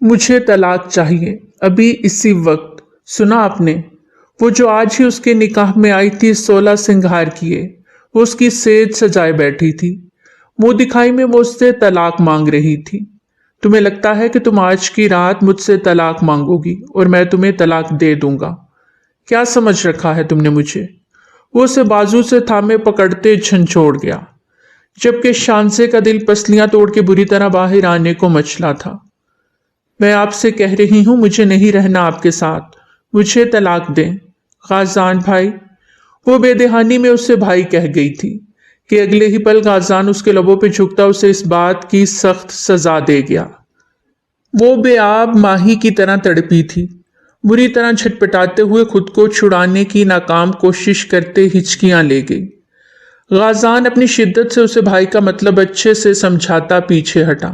مجھے طلاق چاہیے ابھی اسی وقت۔ سنا آپ نے؟ وہ جو آج ہی اس کے نکاح میں آئی تھی 16 سنگھار کیے، وہ اس کی سیج سجائے بیٹھی تھی، منہ دکھائی میں وہ اس سے طلاق مانگ رہی تھی۔ تمہیں لگتا ہے کہ تم آج کی رات مجھ سے طلاق مانگو گی اور میں تمہیں طلاق دے دوں گا؟ کیا سمجھ رکھا ہے تم نے مجھے؟ وہ اسے بازو سے تھامے پکڑتے جھنجھوڑ گیا، جبکہ شانزے کا دل پسلیاں توڑ کے بری طرح باہر آنے کو مچلا تھا۔ میں آپ سے کہہ رہی ہوں مجھے نہیں رہنا آپ کے ساتھ، مجھے طلاق دیں غازان بھائی۔ وہ بے دہانی میں اسے بھائی کہہ گئی تھی کہ اگلے ہی پل غازان اس کے لبوں پہ جھکتا اسے اس بات کی سخت سزا دے گیا۔ وہ بے آب ماہی کی طرح تڑپی تھی، بری طرح جھٹپٹاتے ہوئے خود کو چھڑانے کی ناکام کوشش کرتے ہچکیاں لے گئی۔ غازان اپنی شدت سے اسے بھائی کا مطلب اچھے سے سمجھاتا پیچھے ہٹا۔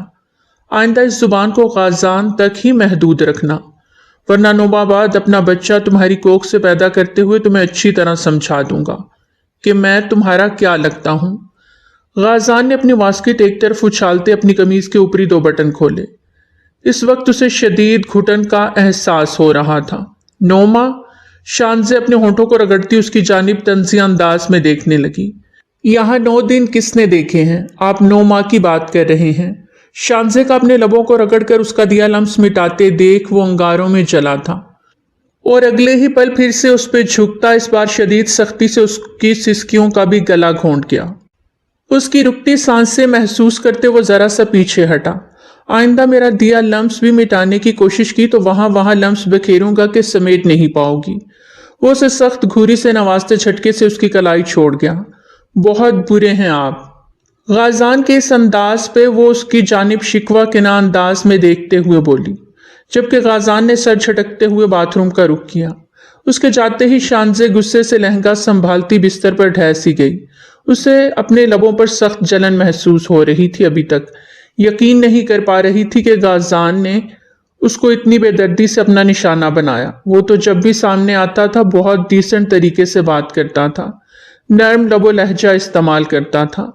آئندہ اس زبان کو غازان تک ہی محدود رکھنا، ورنہ 9 بعد اپنا بچہ تمہاری کوکھ سے پیدا کرتے ہوئے تمہیں اچھی طرح سمجھا دوں گا کہ میں تمہارا کیا لگتا ہوں۔ غازان نے اپنی واسکٹ ایک طرف اچھالتے اپنی قمیض کے اوپری 2 بٹن کھولے۔ اس وقت اسے شدید گھٹن کا احساس ہو رہا تھا۔ نوما، شانزے اپنے ہونٹوں کو رگڑتی اس کی جانب طنزیہ انداز میں دیکھنے لگی۔ یہاں 9 دن کس نے دیکھے ہیں؟ آپ 9 ماہ کی بات کر رہے ہیں۔ شانزے کا اپنے لبوں کو رگڑ کر اس کا دیا لمس مٹاتے دیکھ وہ انگاروں میں جلا تھا، اور اگلے ہی پل پھر سے اس پہ جھکتا اس بار شدید سختی سے اس کی سسکیوں کا بھی گلا گھونٹ گیا۔ اس کی رکتی سانسیں محسوس کرتے وہ ذرا سا پیچھے ہٹا۔ آئندہ میرا دیا لمس بھی مٹانے کی کوشش کی تو وہاں لمس بکھیروں گا کہ سمیٹ نہیں پاؤ گی۔ وہ اسے سخت گھوری سے نوازتے جھٹکے سے اس کی کلائی چھوڑ گیا۔ بہت برے ہیں آپ۔ غازان کے اس انداز پہ وہ اس کی جانب شکوہ کنا انداز میں دیکھتے ہوئے بولی، جبکہ غازان نے سر جھٹکتے ہوئے باتھ روم کا رخ کیا۔ اس کے جاتے ہی شانزے غصے سے لہنگا سنبھالتی بستر پر ڈھہ سی گئی۔ اسے اپنے لبوں پر سخت جلن محسوس ہو رہی تھی۔ ابھی تک یقین نہیں کر پا رہی تھی کہ غازان نے اس کو اتنی بے دردی سے اپنا نشانہ بنایا۔ وہ تو جب بھی سامنے آتا تھا بہت ڈیسنٹ طریقے سے بات کرتا تھا، نرم لب و لہجہ استعمال کرتا تھا،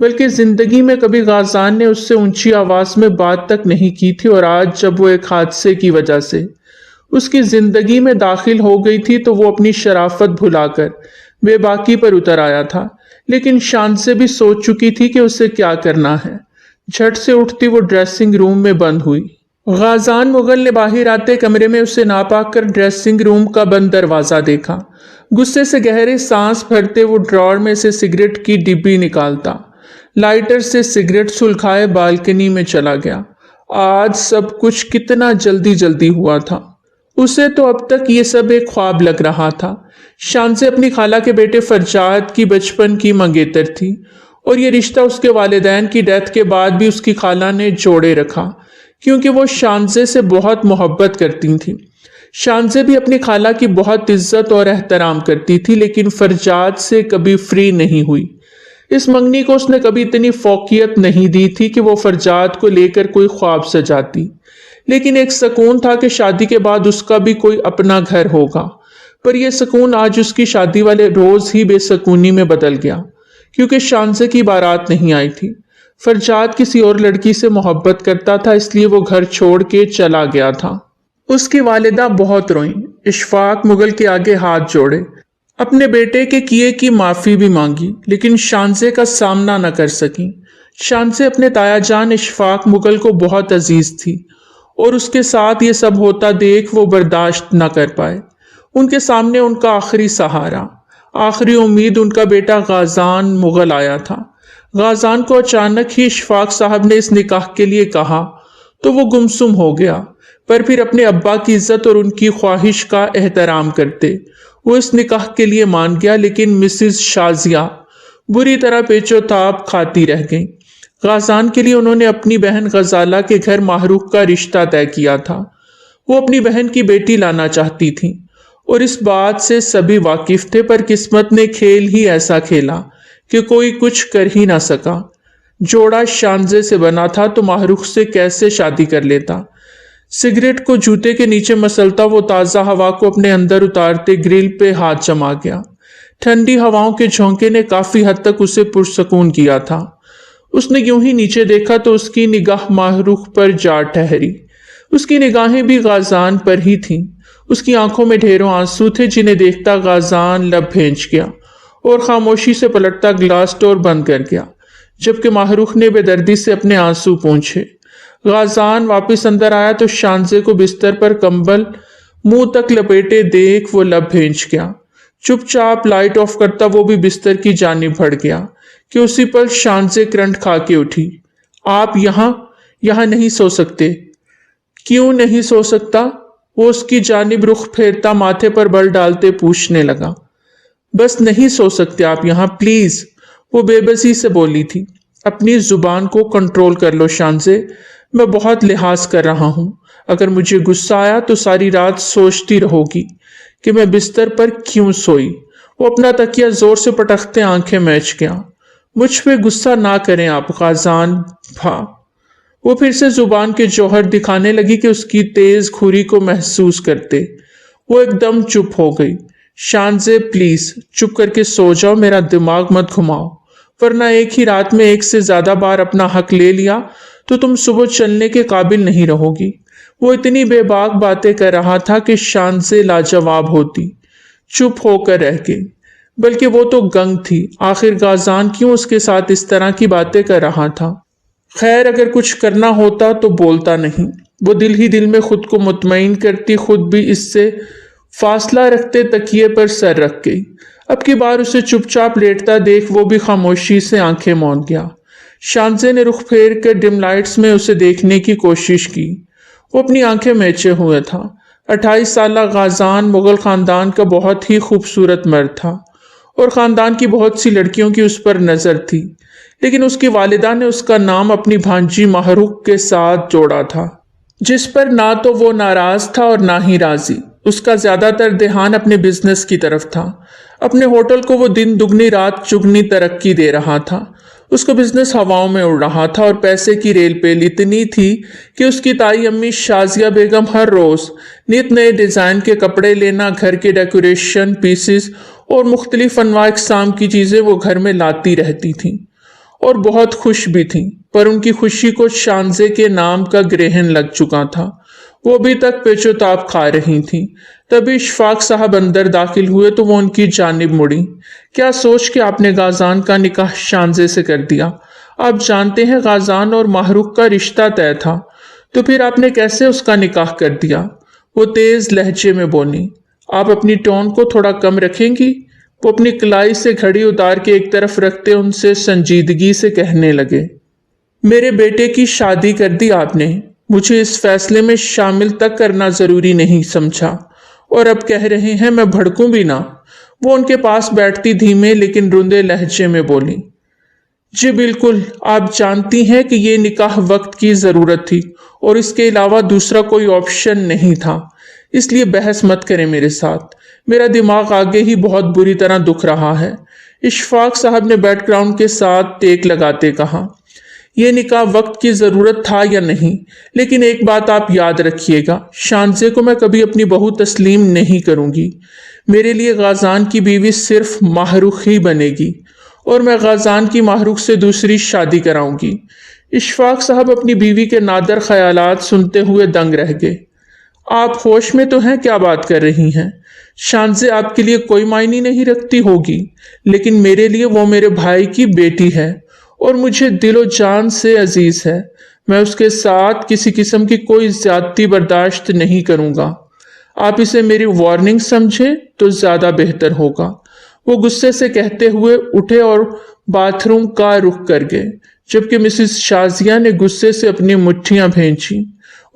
بلکہ زندگی میں کبھی غازان نے اس سے اونچی آواز میں بات تک نہیں کی تھی، اور آج جب وہ ایک حادثے کی وجہ سے اس کی زندگی میں داخل ہو گئی تھی تو وہ اپنی شرافت بھلا کر بے باکی پر اتر آیا تھا۔ لیکن شانزے بھی سوچ چکی تھی کہ اسے کیا کرنا ہے۔ جھٹ سے اٹھتی وہ ڈریسنگ روم میں بند ہوئی۔ غازان مغل نے باہر آتے کمرے میں اسے ناپا کر ڈریسنگ روم کا بند دروازہ دیکھا۔ غصے سے گہرے سانس بھرتے وہ ڈراور میں سے سگریٹ کی ڈبی نکالتا، لائٹر سے سگریٹ سلگھائے بالکنی میں چلا گیا۔ آج سب کچھ کتنا جلدی ہوا تھا۔ اسے تو اب تک یہ سب ایک خواب لگ رہا تھا۔ شانزے اپنی خالہ کے بیٹے فرجاد کی بچپن کی منگیتر تھی، اور یہ رشتہ اس کے والدین کی ڈیتھ کے بعد بھی اس کی خالہ نے جوڑے رکھا، کیونکہ وہ شانزے سے بہت محبت کرتی تھی۔ شانزے بھی اپنی خالہ کی بہت عزت اور احترام کرتی تھی، لیکن فرجاد سے کبھی فری نہیں ہوئی۔ اس منگنی کو اس نے کبھی اتنی فوقیت نہیں دی تھی کہ وہ فرجاد کو لے کر کوئی خواب سجاتی، لیکن ایک سکون تھا کہ شادی کے بعد اس کا بھی کوئی اپنا گھر ہوگا۔ پر یہ سکون آج اس کی شادی والے روز ہی بے سکونی میں بدل گیا، کیونکہ شانزے کی بارات نہیں آئی تھی۔ فرجاد کسی اور لڑکی سے محبت کرتا تھا، اس لیے وہ گھر چھوڑ کے چلا گیا تھا۔ اس کی والدہ بہت روئیں، اشفاق مغل کے آگے ہاتھ جوڑے، اپنے بیٹے کے کیے کی معافی بھی مانگی، لیکن شانزے کا سامنا نہ کر سکیں۔ شانزے اپنے تایا جان اشفاق مغل کو بہت عزیز تھی، اور اس کے ساتھ یہ سب ہوتا دیکھ وہ برداشت نہ کر پائے۔ ان کے سامنے ان کا آخری سہارا، آخری امید ان کا بیٹا غازان مغل آیا تھا۔ غازان کو اچانک ہی اشفاق صاحب نے اس نکاح کے لیے کہا تو وہ گمسم ہو گیا، پر پھر اپنے ابا کی عزت اور ان کی خواہش کا احترام کرتے وہ اس نکاح کے لیے مان گیا، لیکن مسز شازیہ بری طرح پیچ و تاب کھاتی رہ گئیں۔ غازان کے لیے انہوں نے اپنی بہن غزالہ کے گھر ماہروخ کا رشتہ طے کیا تھا۔ وہ اپنی بہن کی بیٹی لانا چاہتی تھیں، اور اس بات سے سبھی واقف تھے، پر قسمت نے کھیل ہی ایسا کھیلا کہ کوئی کچھ کر ہی نہ سکا۔ جوڑا شانزے سے بنا تھا تو ماہروخ سے کیسے شادی کر لیتا؟ سگریٹ کو جوتے کے نیچے مسلتا وہ تازہ ہوا کو اپنے اندر اتارتے گرل پہ ہاتھ جما گیا۔ ٹھنڈی ہواؤں کے جھونکے نے کافی حد تک اسے پرسکون کیا تھا۔ اس نے یوں ہی نیچے دیکھا تو اس کی نگاہ ماہروخ پر جا ٹھہری۔ اس کی نگاہیں بھی غازان پر ہی تھیں۔ اس کی آنکھوں میں ڈھیروں آنسو تھے جنہیں دیکھتا غازان لب بھینچ گیا اور خاموشی سے پلٹتا گلاس ڈور بند کر گیا، جبکہ ماہروخ نے بے دردی سے اپنے آنسو پونچھے۔ غازان واپس اندر آیا تو شانزے کو بستر پر کمبل منہ تک لپیٹے دیکھ وہ لب بھینچ گیا۔ چپ چاپ لائٹ آف کرتا وہ بھی بستر کی جانب بڑھ گیا کہ اسی پل شانزے کرنٹ کھا کے اٹھی۔ آپ یہاں نہیں سو سکتے؟ کیوں نہیں سو سکتا؟ وہ اس کی جانب رخ پھیرتا ماتھے پر بل ڈالتے پوچھنے لگا۔ بس نہیں سو سکتے آپ یہاں، پلیز، وہ بے بسی سے بولی تھی۔ اپنی زبان کو کنٹرول کر لو شانزے، میں بہت لحاظ کر رہا ہوں۔ اگر مجھے غصہ آیا تو ساری رات سوچتی رہو گی کہ میں بستر پر کیوں سوئی۔ وہ اپنا تکیہ زور سے پٹکتے آنکھیں میچ گیا۔ مجھ پہ غصہ نہ کریں آپ غازان بھا۔ وہ پھر سے زبان کے جوہر دکھانے لگی کہ اس کی تیز کھوری کو محسوس کرتے وہ ایک دم چپ ہو گئی۔ شانزے پلیز چپ کر کے سو جاؤ، میرا دماغ مت گھماؤ، ورنہ ایک ہی رات میں ایک سے زیادہ بار اپنا حق لے لیا تو تم صبح چلنے کے قابل نہیں رہو گی۔ وہ اتنی بے باک باتیں کر رہا تھا کہ شانزے لاجواب ہوتی، چپ ہو کر رہ گئی۔ بلکہ وہ تو گنگ تھی، آخر غازان کیوں اس کے ساتھ اس طرح کی باتیں کر رہا تھا؟ خیر اگر کچھ کرنا ہوتا تو بولتا نہیں۔ وہ دل ہی دل میں خود کو مطمئن کرتی خود بھی اس سے فاصلہ رکھتے تکیے پر سر رکھ گئی۔ اب کی بار اسے چپ چاپ لیٹتا دیکھ وہ بھی خاموشی سے آنکھیں موند گیا۔ شانزے نے رخ پھیر کر ڈم لائٹس میں اسے دیکھنے کی کوشش کی۔ وہ اپنی آنکھیں میچے ہوئے تھا۔ 28 سالہ غازان مغل خاندان کا بہت ہی خوبصورت مرد تھا اور خاندان کی بہت سی لڑکیوں کی اس پر نظر تھی، لیکن اس کی والدہ نے اس کا نام اپنی بھانجی ماہروخ کے ساتھ جوڑا تھا، جس پر نہ تو وہ ناراض تھا اور نہ ہی راضی۔ اس کا زیادہ تر دھیان اپنے بزنس کی طرف تھا۔ اپنے ہوٹل کو وہ دن دگنی رات چگنی ترقی دے رہا تھا۔ اس کا بزنس ہواؤں میں اڑ رہا تھا اور پیسے کی ریل پیل اتنی تھی کہ اس کی تائی امی شازیہ بیگم ہر روز نت نئے ڈیزائن کے کپڑے لینا، گھر کے ڈیکوریشن پیسز اور مختلف انواع اقسام کی چیزیں وہ گھر میں لاتی رہتی تھیں اور بہت خوش بھی تھیں، پر ان کی خوشی کو شانزے کے نام کا گرہن لگ چکا تھا۔ وہ ابھی تک پیچ و تاب کھا رہی تھیں۔ تبھی اشفاق صاحب اندر داخل ہوئے تو وہ ان کی جانب مڑی۔ کیا سوچ کے آپ نے غازان کا نکاح شانزے سے کر دیا؟ آپ جانتے ہیں غازان اور ماہروخ کا رشتہ طے تھا، تو پھر آپ نے کیسے اس کا نکاح کر دیا؟ وہ تیز لہجے میں بولی۔ آپ اپنی ٹون کو تھوڑا کم رکھیں گی؟ وہ اپنی کلائی سے گھڑی اتار کے ایک طرف رکھتے ان سے سنجیدگی سے کہنے لگے۔ میرے بیٹے کی شادی کر دی آپ نے، مجھے اس فیصلے میں شامل تک کرنا ضروری نہیں سمجھا، اور اب کہہ رہے ہیں میں بھڑکوں بھی نہ؟ وہ ان کے پاس بیٹھتی دھیمے لیکن رندے لہجے میں بولی۔ جی بالکل، آپ جانتی ہیں کہ یہ نکاح وقت کی ضرورت تھی اور اس کے علاوہ دوسرا کوئی آپشن نہیں تھا، اس لیے بحث مت کریں میرے ساتھ، میرا دماغ آگے ہی بہت بری طرح دکھ رہا ہے، اشفاق صاحب نے بیک گراؤنڈ کے ساتھ ٹیک لگاتے کہا۔ یہ نکاح وقت کی ضرورت تھا یا نہیں، لیکن ایک بات آپ یاد رکھیے گا، شانزے کو میں کبھی اپنی بہو تسلیم نہیں کروں گی۔ میرے لیے غازان کی بیوی صرف ماہروخ ہی بنے گی اور میں غازان کی ماہروخ سے دوسری شادی کراؤں گی۔ اشفاق صاحب اپنی بیوی کے نادر خیالات سنتے ہوئے دنگ رہ گئے۔ آپ ہوش میں تو ہیں؟ کیا بات کر رہی ہیں؟ شانزے آپ کے لیے کوئی معنی نہیں رکھتی ہوگی، لیکن میرے لیے وہ میرے بھائی کی بیٹی ہے اور مجھے دل و جان سے عزیز ہے۔ میں اس کے ساتھ کسی قسم کی کوئی زیادتی برداشت نہیں کروں گا۔ آپ اسے میری وارننگ سمجھیں تو زیادہ بہتر ہوگا۔ وہ غصے سے کہتے ہوئے اٹھے اور باتھ روم کا رخ کر گئے، جبکہ مسز شازیہ نے غصے سے اپنی مٹھیاں بھینچی۔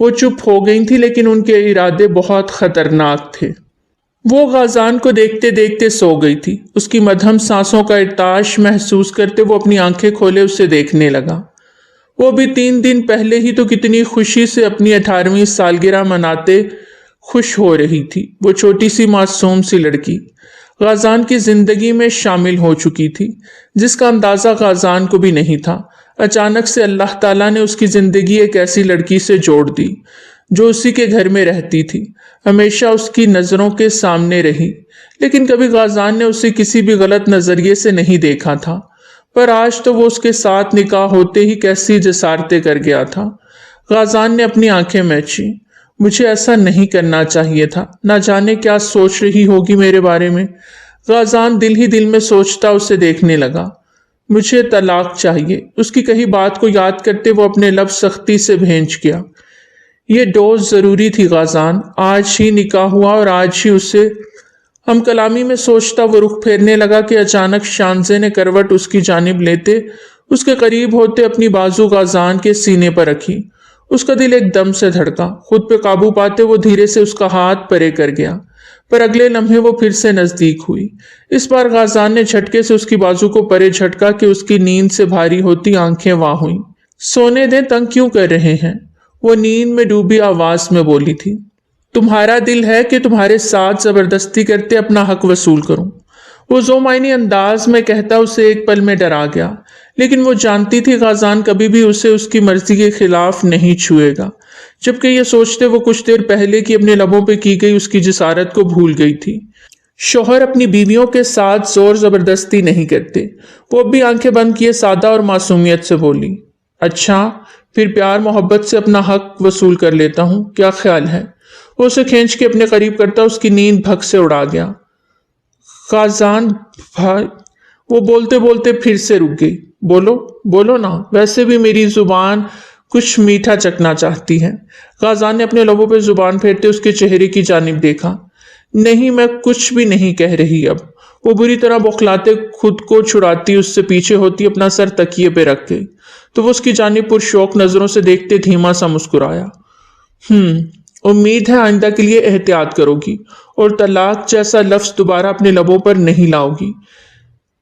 وہ چپ ہو گئی تھی لیکن ان کے ارادے بہت خطرناک تھے۔ وہ غازان کو دیکھتے دیکھتے سو گئی تھی۔ اس کی مدھم سانسوں کا ارتعاش محسوس کرتے وہ اپنی آنکھیں کھولے اسے دیکھنے لگا۔ وہ بھی 3 دن پہلے ہی تو کتنی خوشی سے اپنی 18ویں سالگرہ مناتے خوش ہو رہی تھی۔ وہ چھوٹی سی معصوم سی لڑکی غازان کی زندگی میں شامل ہو چکی تھی، جس کا اندازہ غازان کو بھی نہیں تھا۔ اچانک سے اللہ تعالیٰ نے اس کی زندگی ایک ایسی لڑکی سے جوڑ دی جو اسی کے گھر میں رہتی تھی، ہمیشہ اس کی نظروں کے سامنے رہی، لیکن کبھی غازان نے اسے کسی بھی غلط نظریے سے نہیں دیکھا تھا۔ پر آج تو وہ اس کے ساتھ نکاح ہوتے ہی کیسی جسارتیں کر گیا تھا۔ غازان نے اپنی آنکھیں میچی۔ مجھے ایسا نہیں کرنا چاہیے تھا، نہ جانے کیا سوچ رہی ہوگی میرے بارے میں۔ غازان دل ہی دل میں سوچتا اسے دیکھنے لگا۔ مجھے طلاق چاہیے، اس کی کہی بات کو یاد کرتے وہ اپنے لب سختی سے بھینچ گیا۔ یہ ڈوز ضروری تھی غازان، آج ہی نکاح ہوا اور آج ہی اسے ہم کلامی میں سوچتا وہ رخ پھیرنے لگا کہ اچانک شانزے نے کروٹ اس کی جانب لیتے اس کے قریب ہوتے اپنی بازو غازان کے سینے پر رکھی۔ اس کا دل ایک دم سے دھڑکا، خود پہ قابو پاتے وہ دھیرے سے اس کا ہاتھ پرے کر گیا، پر اگلے لمحے وہ پھر سے نزدیک ہوئی۔ اس بار غازان نے جھٹکے سے اس کی بازو کو پرے جھٹکا کہ اس کی نیند سے بھاری ہوتی آنکھیں واں ہوئیں۔ سونے دیں، تنگ کیوں کر رہے ہیں؟ وہ نیند میں ڈوبی آواز میں بولی تھی۔ تمہارا دل ہے کہ تمہارے ساتھ زبردستی کرتے اپنا حق وصول کروں۔ وہ ذومعنی انداز میں کہتا اسے ایک پل میں ڈرا گیا، لیکن وہ جانتی تھی غازان کبھی بھی اسے اس کی مرضی کے خلاف نہیں چھوئے گا، جبکہ یہ سوچتے وہ کچھ دیر پہلے کی اپنے لبوں پہ کی گئی اس کی جسارت کو بھول گئی تھی۔ شوہر اپنی بیویوں کے ساتھ زور زبردستی نہیں کرتے۔ وہ اب بھی آنکھیں بند کیے سادہ اور معصومیت سے بولی، اچھا پھر پیار محبت سے اپنا حق وصول کر لیتا ہوں، کیا خیال ہے؟ وہ اسے کھینچ کے اپنے قریب کرتا اس کی نیند بھگ سے اڑا گیا۔ غازان بھائی، وہ بولتے بولتے پھر سے رک گئی۔ بولو بولو نا، ویسے بھی میری زبان کچھ میٹھا چکھنا چاہتی ہے۔ غازان نے اپنے لبوں پہ زبان پھیرتے اس کے چہرے کی جانب دیکھا۔ نہیں، میں کچھ بھی نہیں کہہ رہی اب۔ وہ بری طرح بوکھلاتے خود کو چھڑاتی اس سے پیچھے ہوتی اپنا سر تکیے پہ رکھ گئی، تو وہ اس کی جانب پرشوق نظروں سے دیکھتے دھیما سا مسکرایا۔ امید ہے آئندہ کے لیے احتیاط کرو گی اور طلاق جیسا لفظ دوبارہ اپنے لبوں پر نہیں لاؤ گی۔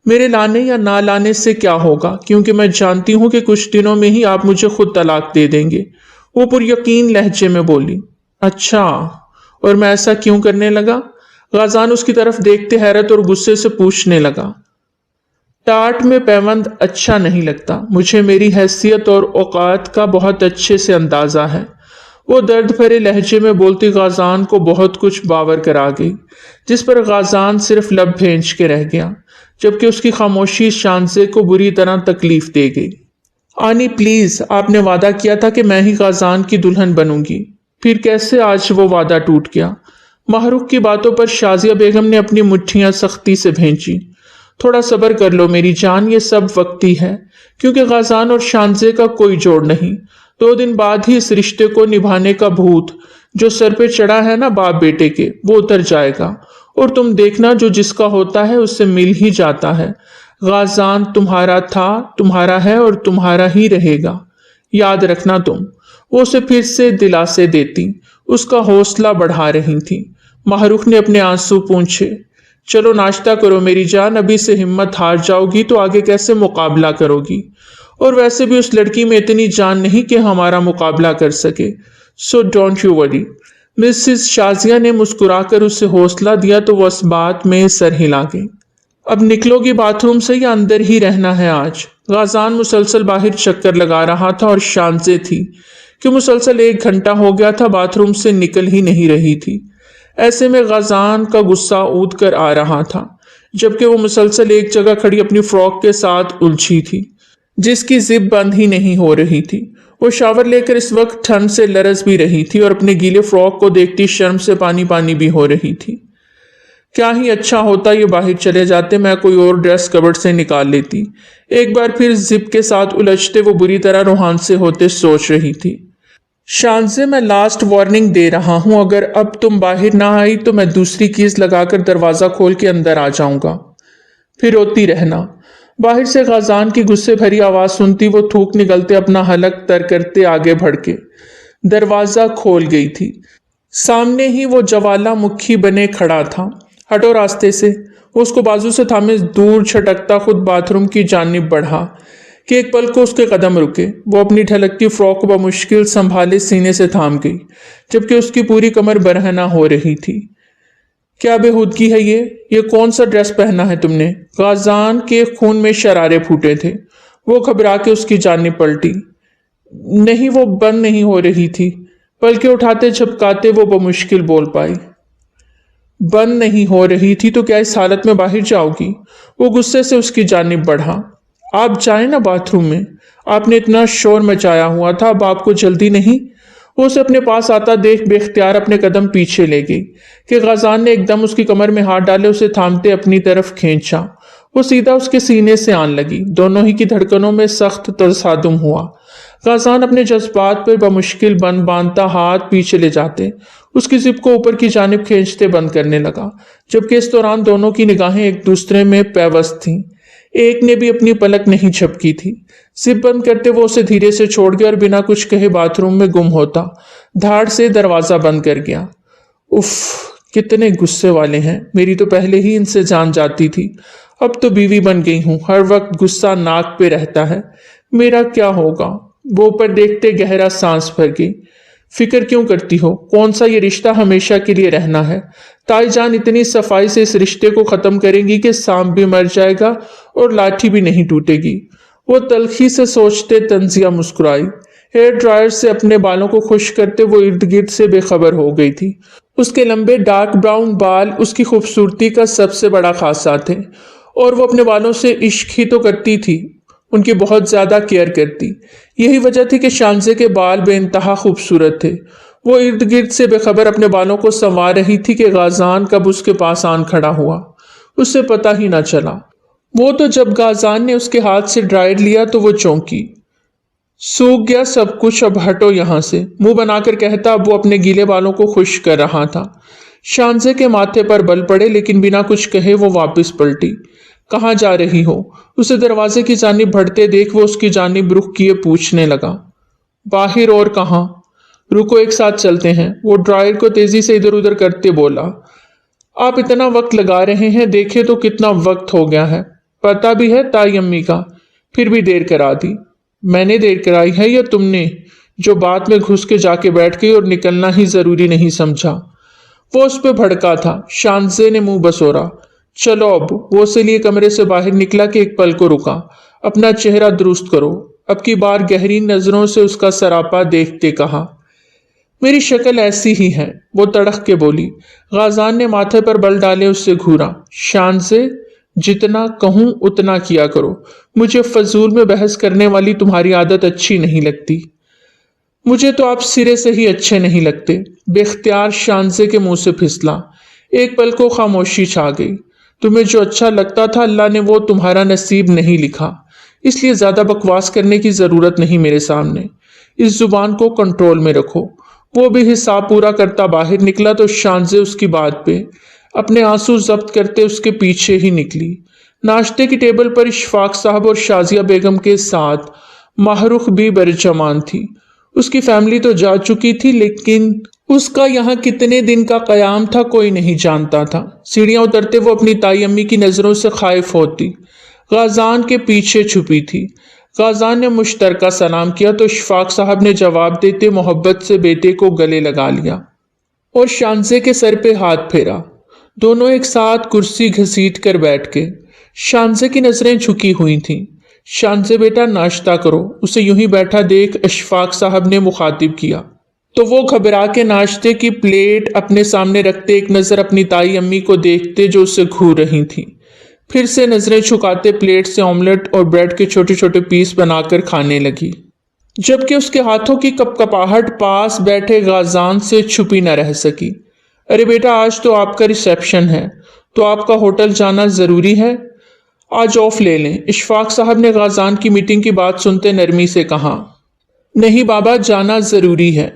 میرے لانے یا نہ لانے سے کیا ہوگا، کیونکہ میں جانتی ہوں کہ کچھ دنوں میں ہی آپ مجھے خود طلاق دے دیں گے۔ وہ پر یقین لہجے میں بولی۔ اچھا، اور میں ایسا کیوں کرنے لگا؟ غازان اس کی طرف دیکھتے حیرت اور غصے سے پوچھنے لگا۔ ٹاٹ میں پیوند اچھا نہیں لگتا، مجھے میری حیثیت اور اوقات کا بہت اچھے سے اندازہ ہے۔ وہ درد بھرے لہجے میں بولتی غازان کو بہت کچھ باور کرا گئی، جس پر غازان صرف لب بھینچ کے رہ گیا، جبکہ اس کی خاموشی شانزے کو بری طرح تکلیف دے گئی۔ آنی پلیز، آپ نے وعدہ کیا تھا کہ میں ہی غازان کی دلہن بنوں گی، پھر کیسے آج وہ وعدہ ٹوٹ گیا؟ محروق کی باتوں پر شازیہ بیگم نے اپنی مٹھیاں سختی سے بھینچی۔ تھوڑا صبر کر لو میری جان، یہ سب وقتی ہے، کیونکہ غازان اور شانزے کا کوئی جوڑ نہیں۔ 2 دن بعد ہی اس رشتے کو نبھانے کا بھوت جو سر پہ چڑھا ہے نا باپ بیٹے کے، وہ اتر جائے گا، اور تم دیکھنا جو جس کا ہوتا ہے اس سے مل ہی جاتا ہے۔ غازان تمہارا تھا، تمہارا ہے اور تمہارا ہی رہے گا، یاد رکھنا تم۔ وہ اسے پھر سے دلاسے دیتی، اس کا حوصلہ بڑھا رہی تھی۔ محروق نے اپنے آنسو پونچھے۔ چلو ناشتہ کرو میری جان، ابھی سے ہمت ہار جاؤ گی تو آگے کیسے مقابلہ کرو گی؟ اور ویسے بھی اس لڑکی میں اتنی جان نہیں کہ ہمارا مقابلہ کر سکے، سو ڈونٹ یو وری۔ مسز شازیہ نے مسکرا کر اسے حوصلہ دیا تو وہ اس بات میں سر ہلا گئی۔ اب نکلو گی باتھ روم سے یا اندر ہی رہنا ہے آج؟ غازان مسلسل باہر چکر لگا رہا تھا اور شانزے تھی کہ مسلسل 1 گھنٹہ ہو گیا تھا باتھ روم سے نکل ہی نہیں رہی تھی۔ ایسے میں غازان کا غصہ اود کر آ رہا تھا، جبکہ وہ مسلسل ایک جگہ کھڑی اپنی فراک کے ساتھ الجھی تھی، جس کی زپ بند ہی نہیں ہو رہی تھی۔ وہ شاور لے کر اس وقت ٹھنڈ سے لرز بھی رہی تھی اور اپنے گیلے فراک کو دیکھتی شرم سے پانی پانی بھی ہو رہی تھی۔ کیا ہی اچھا ہوتا یہ باہر چلے جاتے، میں کوئی اور ڈریس کبرڈ سے نکال لیتی۔ ایک بار پھر زپ کے ساتھ الجھتے وہ بری طرح روحان سے ہوتے سوچ رہی تھی۔ شانزے، میں لاسٹ وارننگ دے رہا ہوں، اگر اب تم باہر نہ آئی تو میں دوسری کیز لگا کر دروازہ کھول کے اندر آ جاؤں گا، پھر روتی رہنا۔ باہر سے غازان کی غصے بھری آواز سنتی وہ تھوک نگلتے اپنا حلق تر کرتے آگے بڑھ کے دروازہ کھول گئی تھی۔ سامنے ہی وہ جوالا مکھی بنے کھڑا تھا۔ ہٹو راستے سے، وہ اس کو بازو سے تھامے دور چھٹکتا خود باتھ روم کی جانب بڑھا کہ ایک پل کو اس کے قدم رکے۔ وہ اپنی ڈھلکتی فراک کو بمشکل سنبھالے سینے سے تھام گئی، جبکہ اس کی پوری کمر برہنہ ہو رہی تھی۔ کیا بےہودگی ہے یہ کون سا ڈریس پہنا ہے تم نے؟ غازان کے خون میں شرارے پھوٹے تھے۔ وہ گھبرا کے اس کی جانب پلٹی۔ نہیں، وہ بند نہیں ہو رہی تھی۔ پلکیں اٹھاتے جھپکاتے وہ بمشکل بول پائی۔ بند نہیں ہو رہی تھی تو کیا اس حالت میں باہر جاؤ گی؟ وہ غصے سے اس کی جانب بڑھا۔ آپ جائیں نا باتھ روم میں، آپ نے اتنا شور مچایا ہوا تھا، اب آپ کو جلدی نہیں؟ وہ اسے اپنے پاس آتا دیکھ بے اختیار اپنے قدم پیچھے لے گئی کہ غازان نے ایک دم اس کی کمر میں ہاتھ ڈالے اسے تھامتے اپنی طرف کھینچا۔ وہ سیدھا اس کے سینے سے آن لگی، دونوں ہی کی دھڑکنوں میں سخت تصادم ہوا۔ غازان اپنے جذبات پر بمشکل بند باندھتا ہاتھ پیچھے لے جاتے اس کی زپ کو اوپر کی جانب کھینچتے بند کرنے لگا، جبکہ اس دوران دونوں کی نگاہیں ایک دوسرے میں پیوست تھیں۔ ایک نے بھی اپنی پلک نہیں جھپکی تھی۔ زپ بند کرتے وہ اسے دھیرے سے چھوڑ گیا اور بنا کچھ کہے باتھ روم میں گم ہوتا دھاڑ سے دروازہ بند کر گیا۔ اف، کتنے غصے والے ہیں، میری تو پہلے ہی ان سے جان جاتی تھی، اب تو بیوی بن گئی ہوں، ہر وقت غصہ ناک پہ رہتا ہے، میرا کیا ہوگا؟ وہ اوپر دیکھتے گہرا سانس بھر گئی۔ فکر کیوں کرتی ہو؟ کون سا یہ رشتہ ہمیشہ کے لیے رہنا ہے؟ تائی جان اتنی صفائی سے اس رشتے کو ختم کریں گی کہ سانپ بھی مر جائے گا اور لاٹھی بھی نہیں ٹوٹے گی۔ وہ تلخی سے سوچتے تنزیہ مسکرائی۔ ہیئر ڈرائر سے اپنے بالوں کو خشک کرتے وہ ارد گرد سے بے خبر ہو گئی تھی۔ اس کے لمبے ڈارک براؤن بال اس کی خوبصورتی کا سب سے بڑا خاصہ تھے، اور وہ اپنے بالوں سے عشق ہی تو کرتی تھی، ان کی بہت زیادہ کیئر کرتی۔ یہی وجہ تھی کہ شانزے کے بال بے انتہا خوبصورت تھے۔ وہ ارد گرد سے بے خبر اپنے بالوں کو سنوار رہی تھی کہ غازان کب اس کے پاس آن کھڑا ہوا، اسے پتہ ہی نہ چلا۔ وہ تو جب غازان نے اس کے ہاتھ سے ڈرائر لیا تو وہ چونکی۔ سوکھ گیا سب کچھ، اب ہٹو یہاں سے، منہ بنا کر کہتا اب وہ اپنے گیلے بالوں کو خشک کر رہا تھا۔ شانزے کے ماتھے پر بل پڑے لیکن بنا کچھ کہے وہ واپس پلٹی۔ کہاں جا رہی ہو؟ اسے دروازے کی جانب بڑھتے دیکھ وہ اس کی جانب رخ کیے پوچھنے لگا۔ باہر، اور کہاں؟ رکو ایک ساتھ چلتے ہیں، وہ ڈرائر کو تیزی سے ادھر ادھر کرتے بولا۔ آپ اتنا وقت لگا رہے ہیں، دیکھے تو کتنا وقت ہو گیا ہے، پتہ بھی ہے تائی امی کا، پھر بھی دیر کرا دی۔ میں نے دیر کرائی ہے یا تم نے، جو بات میں گھس کے جا کے بیٹھ گئی اور نکلنا ہی ضروری نہیں سمجھا؟ وہ اس پہ بھڑکا تھا۔ شانزے نے منہ بسورا۔ چلو اب، وہ اسے لیے کمرے سے باہر نکلا کہ ایک پل کو رکا۔ اپنا چہرہ درست کرو، اب کی بار گہری نظروں سے اس کا سراپا دیکھتے کہا۔ میری شکل ایسی ہی ہے، وہ تڑخ کے بولی۔ غازان نے ماتھے پر بل ڈالے اس سے گھورا۔ شانزے، جتنا کہوں اتنا کیا کرو، مجھے فضول میں بحث کرنے والی تمہاری عادت اچھی نہیں لگتی۔ مجھے تو آپ سرے سے ہی اچھے نہیں لگتے۔ بے اختیار شانزے کے منہ سے پھسلا۔ ایک پل کو خاموشی چھا گئی۔ تمہیں جو اچھا لگتا تھا اللہ نے وہ تمہارا نصیب نہیں لکھا، اس لیے زیادہ بکواس کرنے کی ضرورت نہیں میرے سامنے۔ اس زبان کو کنٹرول میں رکھو۔ وہ بھی حساب پورا کرتا باہر نکلا تو شانزے اس کی بات پہ اپنے آنسو ضبط کرتے اس کے پیچھے ہی نکلی۔ ناشتے کی ٹیبل پر اشفاق صاحب اور شازیہ بیگم کے ساتھ ماہرخ بھی برجمان تھی۔ اس کی فیملی تو جا چکی تھی لیکن اس کا یہاں کتنے دن کا قیام تھا کوئی نہیں جانتا تھا۔ سیڑھیاں اترتے وہ اپنی تائی امی کی نظروں سے خائف ہوتی غازان کے پیچھے چھپی تھی۔ غازان نے مشترکہ سلام کیا تو اشفاق صاحب نے جواب دیتے محبت سے بیٹے کو گلے لگا لیا اور شانزے کے سر پہ ہاتھ پھیرا۔ دونوں ایک ساتھ کرسی گھسیٹ کر بیٹھ گئے۔ شانزے کی نظریں جھکی ہوئی تھیں۔ شانزے بیٹا ناشتہ کرو، اسے یوں ہی بیٹھا دیکھ اشفاق صاحب نے مخاطب کیا تو وہ گھبرا کے ناشتے کی پلیٹ اپنے سامنے رکھتے ایک نظر اپنی تائی امی کو دیکھتے جو اسے گھور رہی تھیں، پھر سے نظریں چھکاتے پلیٹ سے آملیٹ اور بریڈ کے چھوٹے چھوٹے پیس بنا کر کھانے لگی، جبکہ اس کے ہاتھوں کی کپ کپاہٹ پاس بیٹھے غازان سے چھپی نہ رہ سکی۔ ارے بیٹا آج تو آپ کا ریسیپشن ہے تو آپ کا ہوٹل جانا ضروری ہے، آج آف لے لیں، اشفاق صاحب نے غازان کی میٹنگ کی بات سنتے نرمی سے کہا۔ نہیں بابا، جانا ضروری ہے،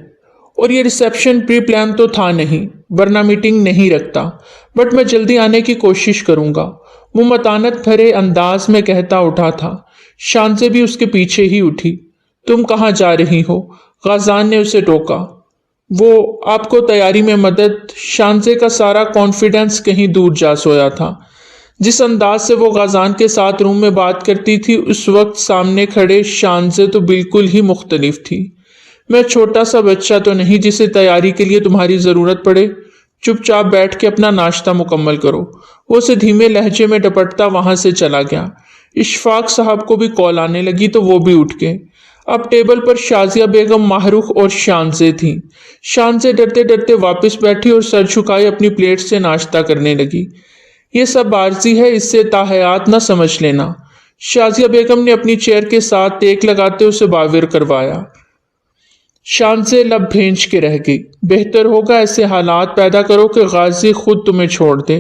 اور یہ ریسیپشن پری پلان تو تھا نہیں، ورنہ میٹنگ نہیں رکھتا، بٹ میں جلدی آنے کی کوشش کروں گا، وہ متانت بھرے انداز میں کہتا اٹھا تھا۔ شانزے بھی اس کے پیچھے ہی اٹھی۔ تم کہاں جا رہی ہو؟ غازان نے اسے ٹوکا۔ وہ آپ کو تیاری میں مدد۔ شانزے کا سارا کانفیڈنس کہیں دور جا سویا تھا۔ جس انداز سے وہ غازان کے ساتھ روم میں بات کرتی تھی اس وقت سامنے کھڑے شانزے تو بالکل ہی مختلف تھی۔ میں چھوٹا سا بچہ تو نہیں جسے تیاری کے لیے تمہاری ضرورت پڑے، چپ چاپ بیٹھ کے اپنا ناشتہ مکمل کرو۔ وہ اسے دھیمے لہجے میں ڈپٹتا وہاں سے چلا گیا۔ اشفاق صاحب کو بھی کال آنے لگی تو وہ بھی اٹھ گئے۔ اب ٹیبل پر شازیہ بیگم، ماہرخ اور شانزے تھیں۔ شانزے ڈرتے ڈرتے واپس بیٹھی اور سر جھکائے اپنی پلیٹ سے ناشتہ کرنے لگی۔ یہ سب عارضی ہے، اس سے تاحیات نہ سمجھ لینا۔ شازیہ بیگم نے اپنی چیئر کے ساتھ ٹیک لگاتے اسے باور کروایا۔ शानज़े लब भेंच के रह गई। बेहतर होगा ऐसे हालात पैदा करो कि गाजी खुद तुम्हें छोड़ दे,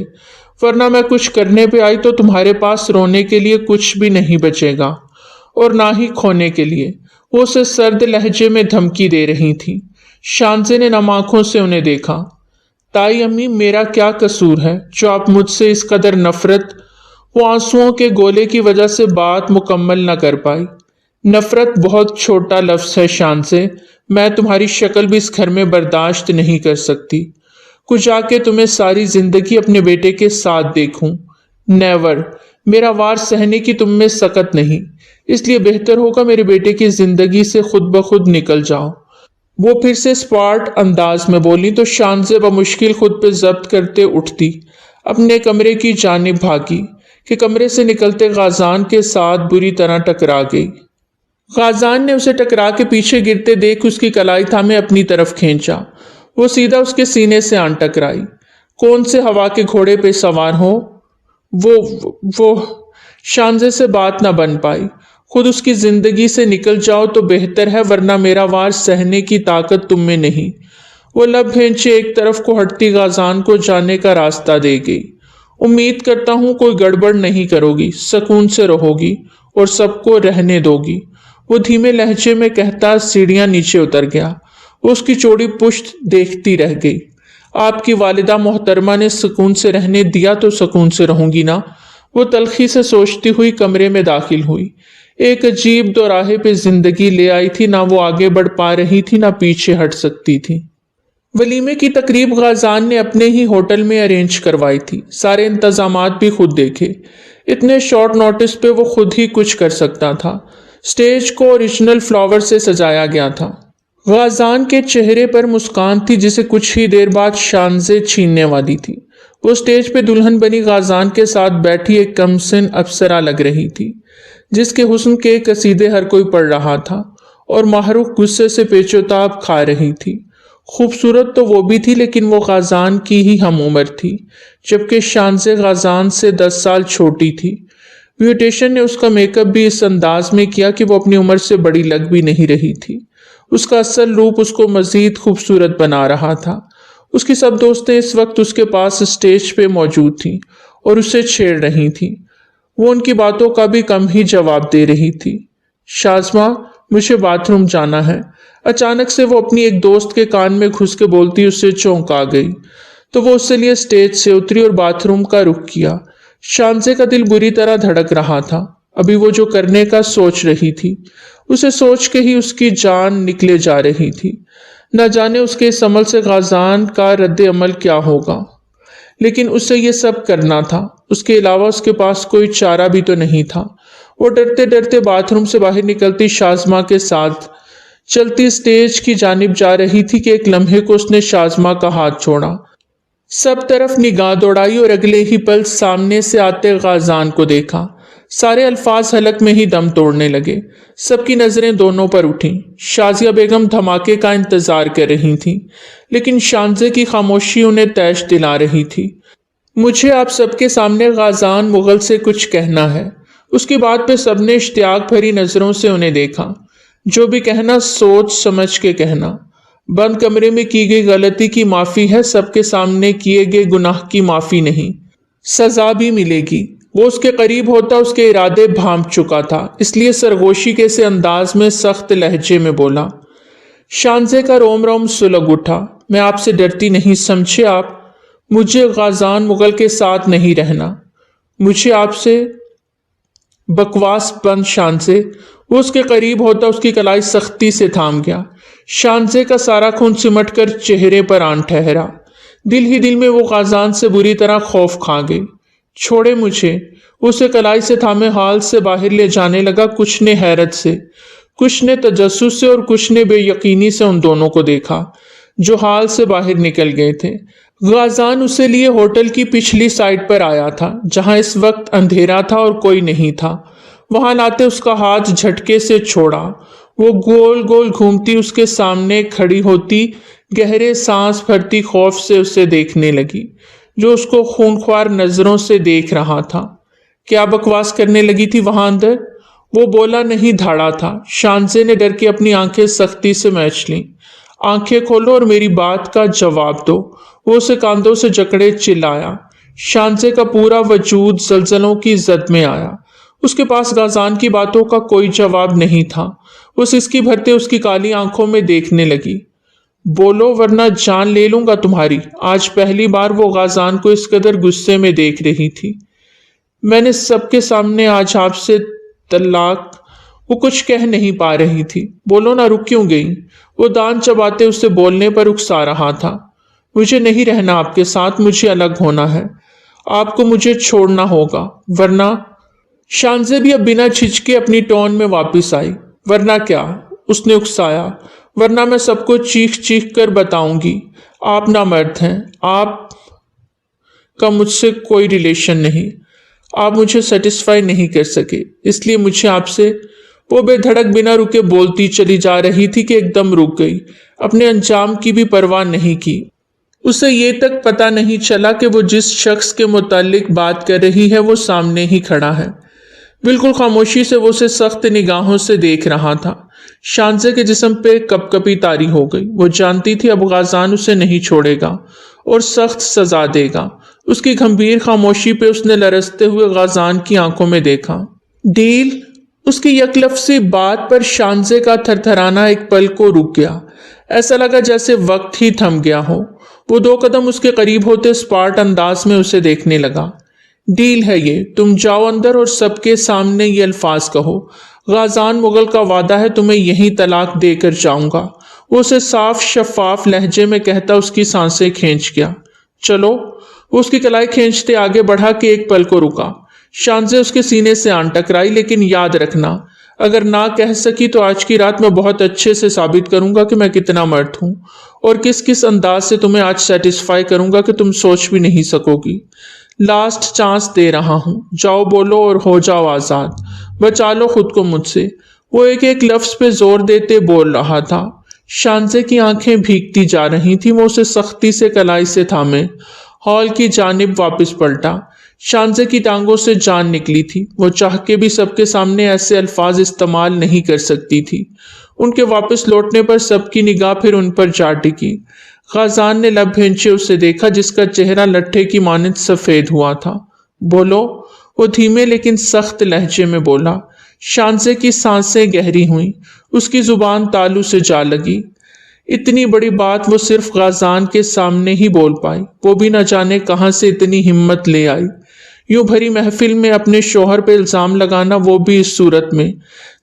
वरना मैं कुछ करने पे आई तो तुम्हारे पास रोने के लिए कुछ भी नहीं बचेगा और ना ही खोने के लिए। वो उसे सर्द लहजे में धमकी दे रही थी। शानज़े ने नम आंखों से उन्हें देखा। ताई अम्मी, मेरा क्या कसूर है जो आप मुझसे इस कदर नफरत? वो आंसुओं के गोले की वजह से बात मुकम्मल न कर पाई। नफरत बहुत छोटा लफ्ज़ है शानज़े, मैं तुम्हारी शक्ल भी इस घर में बर्दाश्त नहीं कर सकती। कुछ आके तुम्हें सारी जिंदगी अपने बेटे के साथ देखूं। नेवर, मेरा वार सहने की तुम में सकत नहीं, इसलिए बेहतर होगा मेरे बेटे की जिंदगी से खुद ब खुद निकल जाओ। वो फिर से स्पार्ट अंदाज में बोली तो शानज़े बमुश्किल खुद पे जब्त करते उठती, अपने कमरे की जानिब भागी कि कमरे से निकलते गाजान के साथ बुरी तरह टकरा गई। गाजान ने उसे टकरा के पीछे गिरते देख उसकी कलाई थामे अपनी तरफ खींचा। वो सीधा उसके सीने से आन टकराई। कौन से हवा के घोड़े पे सवार हो? वो शानज़े से बात ना बन पाई। खुद उसकी जिंदगी से निकल जाओ तो बेहतर है, वरना मेरा वार सहने की ताकत तुम में नहीं। वो लब भेंचे एक तरफ को हटती गाजान को जाने का रास्ता दे गई। उम्मीद करता हूं कोई गड़बड़ नहीं करोगी, सुकून से रहोगी और सबको रहने दोगी। वो धीमे लहजे में कहता सीढ़ियां नीचे उतर गया। वो उसकी चौड़ी पुश्त देखती रह गई। आपकी वालिदा मोहतरमा ने सुकून से रहने दिया तो सुकून से रहूंगी ना? वो तलखी से सोचती हुई कमरे में दाखिल हुई। एक अजीब दोराहे पे जिंदगी ले आई थी, ना वो आगे बढ़ पा रही थी ना पीछे हट सकती थी। वलीमे की तकरीब गाजान ने अपने ही होटल में अरेंज करवाई थी। सारे इंतजामात भी खुद देखे। इतने शॉर्ट नोटिस पे वो खुद ही कुछ कर सकता था। स्टेज को ओरिजिनल फ्लावर से सजाया गया था। गाजान के चेहरे पर मुस्कान थी जिसे कुछ ही देर बाद शानज़े छीनने वाली थी। वो स्टेज पे दुल्हन बनी गाजान के साथ बैठी एक कमसिन अप्सरा लग रही थी, जिसके हुस्न के कसीदे हर कोई पढ़ रहा था और माहरूख गुस्से से पेचोताब खा रही थी। खूबसूरत तो वो भी थी, लेकिन वो गाजान की ही हम उम्र थी, जबकि शानज़े गाजान से 10 साल छोटी थी। ब्यूटिशियन ने उसका मेकअप भी इस अंदाज में किया कि वो अपनी उम्र से बड़ी लग भी नहीं रही थी। उसका असल रूप उसको मजीद खूबसूरत बना रहा था। उसकी सब दोस्तें इस वक्त उसके पास स्टेज पे मौजूद थीं और उसे छेड़ रही थीं। वो उनकी बातों का भी कम ही जवाब दे रही थी। शाज़मा, मुझे बाथरूम जाना है। अचानक से वो अपनी एक दोस्त के कान में घुस के बोलती उससे चौंका गई, तो वो उससे लिए स्टेज से उतरी और बाथरूम का रुख किया। शानज़े का दिल बुरी तरह धड़क रहा था। अभी वो जो करने का सोच रही थी, उसे सोच के ही उसकी जान निकले जा रही थी। न जाने उसके इस अमल से गाजान का रद्द अमल क्या होगा, लेकिन उसे ये सब करना था। उसके अलावा उसके पास कोई चारा भी तो नहीं था। वो डरते डरते बाथरूम से बाहर निकलती शाज़मा के साथ चलती स्टेज की जानिब जा रही थी कि एक लम्हे को उसने शाज़मा का हाथ छोड़ा। सब तरफ निगाह दौड़ाई और अगले ही पल सामने से आते गाजान को देखा। सारे अल्फाज हलक में ही दम तोड़ने लगे। सबकी नजरें दोनों पर उठी। शाजिया बेगम धमाके का इंतजार कर रही थी, लेकिन शानज़े की खामोशी उन्हें तैश दिला रही थी। मुझे आप सबके सामने गाजान मुगल से कुछ कहना है। उसकी बात पे सबने इश्तियाक भरी नजरों से उन्हें देखा। जो भी कहना सोच समझ के कहना। बंद कमरे में की गई गलती की माफी है, सबके सामने किए गए गुनाह की माफी नहीं। सजा भी मिलेगी। वो उसके करीब होता उसके इरादे भांप चुका था, इसलिए सरगोशी के से अंदाज में सख्त लहजे में बोला। शानज़े का रोम रोम सुलग उठा। मैं आपसे डरती नहीं, समझे आप? मुझे गाजान मुगल के साथ नहीं रहना। मुझे आपसे बकवास बंद शानज़े। वो उसके करीब होता उसकी कलाई सख्ती से थाम गया। शानज़े का सारा खून सिमट कर चेहरे पर आन ठहरा। दिल ही दिल में वो गाजान से बुरी तरह खौफ खा गई। छोड़े मुझे। उसे कलाई से थामे हाल से बाहर ले जाने लगा। कुछ ने हैरत से, कुछ ने तजस्सुस से और कुछ ने बेयकीनी से उन दोनों को देखा जो हाल से बाहर निकल गए थे। गाजान उसे लिए होटल की पिछली साइड पर आया था, जहां इस वक्त अंधेरा था और कोई नहीं था। वहां लाते उसका हाथ झटके से छोड़ा। वो गोल गोल घूमती उसके सामने खड़ी होती, गहरे सांस भरती खौफ से उसे देखने लगी, जो उसको खूनख्वार नजरों से देख रहा था। क्या बकवास करने लगी थी वहां अंदर? वो बोला नहीं धाड़ा था। शानजे ने डर के अपनी आंखें सख्ती से मैच लीं। आंखें खोलो और मेरी बात का जवाब दो, वो उसे कांधों से जकड़े चिल्लाया। शानजे का पूरा वजूद जलजलों की जद में आया। उसके पास गाजान की बातों का कोई जवाब नहीं था। वो सिसकी भरते उसकी काली आंखों में देखने लगी। बोलो वरना जान ले लूंगा तुम्हारी। आज पहली बार वो गाजान को इस कदर गुस्से में देख रही थी। मैंने सबके सामने आज आपसे तलाक। वो कुछ कह नहीं पा रही थी। बोलो ना, रुक क्यों गई? वो दांत चबाते उससे बोलने पर उकसा रहा था। मुझे नहीं रहना आपके साथ, मुझे अलग होना है। आपको मुझे छोड़ना होगा वरना। शानजे भी अब बिना झिझके अपनी टोन में वापस आई। वरना क्या? उसने उकसाया। वरना मैं सबको चीख चीख कर बताऊंगी आप ना मर्द हैं, आप का मुझसे कोई रिलेशन नहीं, आप मुझे सेटिस्फाई नहीं कर सके, इसलिए मुझे आपसे। वो बेधड़क बिना रुके बोलती चली जा रही थी कि एकदम रुक गई। अपने अंजाम की भी परवाह नहीं की। उसे ये तक पता नहीं चला कि वो जिस शख्स के मुतालिक बात कर रही है वो सामने ही खड़ा है। बिल्कुल खामोशी से वो उसे सख्त निगाहों से देख रहा था। शानजे के जिस्म पे कपकपी तारी हो गई। वो जानती थी अब गाजान उसे नहीं छोड़ेगा और सख्त सजा देगा। उसकी गंभीर खामोशी पे उसने लरसते हुए गाजान की आंखों में देखा। डील? उसकी यकलफ्सी बात पर शानजे का थरथराना एक पल को रुक गया। ऐसा लगा जैसे वक्त ही थम गया हो। वो 2 कदम उसके करीब होते स्पार्ट अंदाज में उसे देखने लगा। डील है ये, तुम जाओ अंदर और सबके सामने ये अल्फाज कहो, गाजान मुगल का वादा है, तुम्हें यहीं तलाक देकर जाऊंगा। वो उसे साफ शफाफ लहजे में कहता उसकी सांसें खींच गया। चलो। वो उसकी कलाई खींचते आगे बढ़ा के एक पल को रुका। शानजे उसके सीने से आन टकराई। लेकिन याद रखना, अगर ना कह सकी तो आज की रात मैं बहुत अच्छे से साबित करूंगा कि मैं कितना मर्द हूं और किस किस अंदाज से तुम्हें आज सेटिस्फाई करूंगा कि तुम सोच भी नहीं सकोगी। लास्ट चांस दे रहा हूं, जाओ बोलो और हो जाओ आजाद। बचा लो खुद को मुझसे। वो एक एक लफ्ज पे जोर देते बोल रहा था। शानजे की आंखें भीगती जा रही थी। वो उसे सख्ती से कलाई से थामे हॉल की जानिब वापस पलटा। शानजे की टांगों से जान निकली थी। वो चाह के भी सबके सामने ऐसे अल्फाज इस्तेमाल नहीं कर सकती थी। उनके वापस लौटने पर सबकी निगाह फिर उन पर जा टिकी। गाजान ने लब भेंचे उसे देखा, जिसका चेहरा लट्ठे की मानद सफेद हुआ था। बोलो? वो धीमे लेकिन सख्त लहजे में बोला। शानजे की सांसें गहरी हुईं। उसकी जुबान तालू से जा लगी। इतनी बड़ी बात वो सिर्फ गाजान के सामने ही बोल पाई। वो भी न जाने कहां से इतनी हिम्मत ले आई। यूं भरी महफिल में अपने शौहर पे इल्जाम लगाना, वो भी इस सूरत में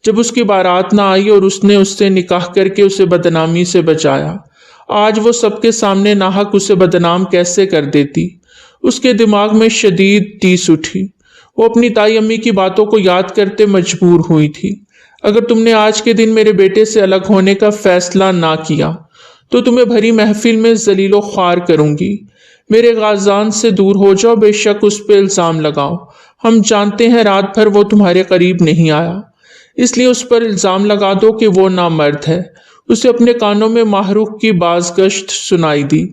जब उसकी बारात ना आई और उसने उससे निकाह करके उसे बदनामी से बचाया। आज वो सबके सामने नाहक उसे बदनाम कैसे कर देती। उसके दिमाग में शदीद टीस उठी। वो अपनी ताई अम्मी की बातों को याद करते मजबूर हुई थी। अगर तुमने आज के दिन मेरे बेटे से अलग होने का फैसला ना किया तो तुम्हें भरी महफिल में जलीलो ख्वार करूंगी। मेरे गाजान से दूर हो जाओ, बेशक उस पर इल्जाम लगाओ। हम जानते हैं रात भर वो तुम्हारे करीब नहीं आया, इसलिए उस पर इल्जाम लगा दो कि वो नामर्द है। उसे अपने कानों में माहरूख की बाज़गश्त सुनाई दी।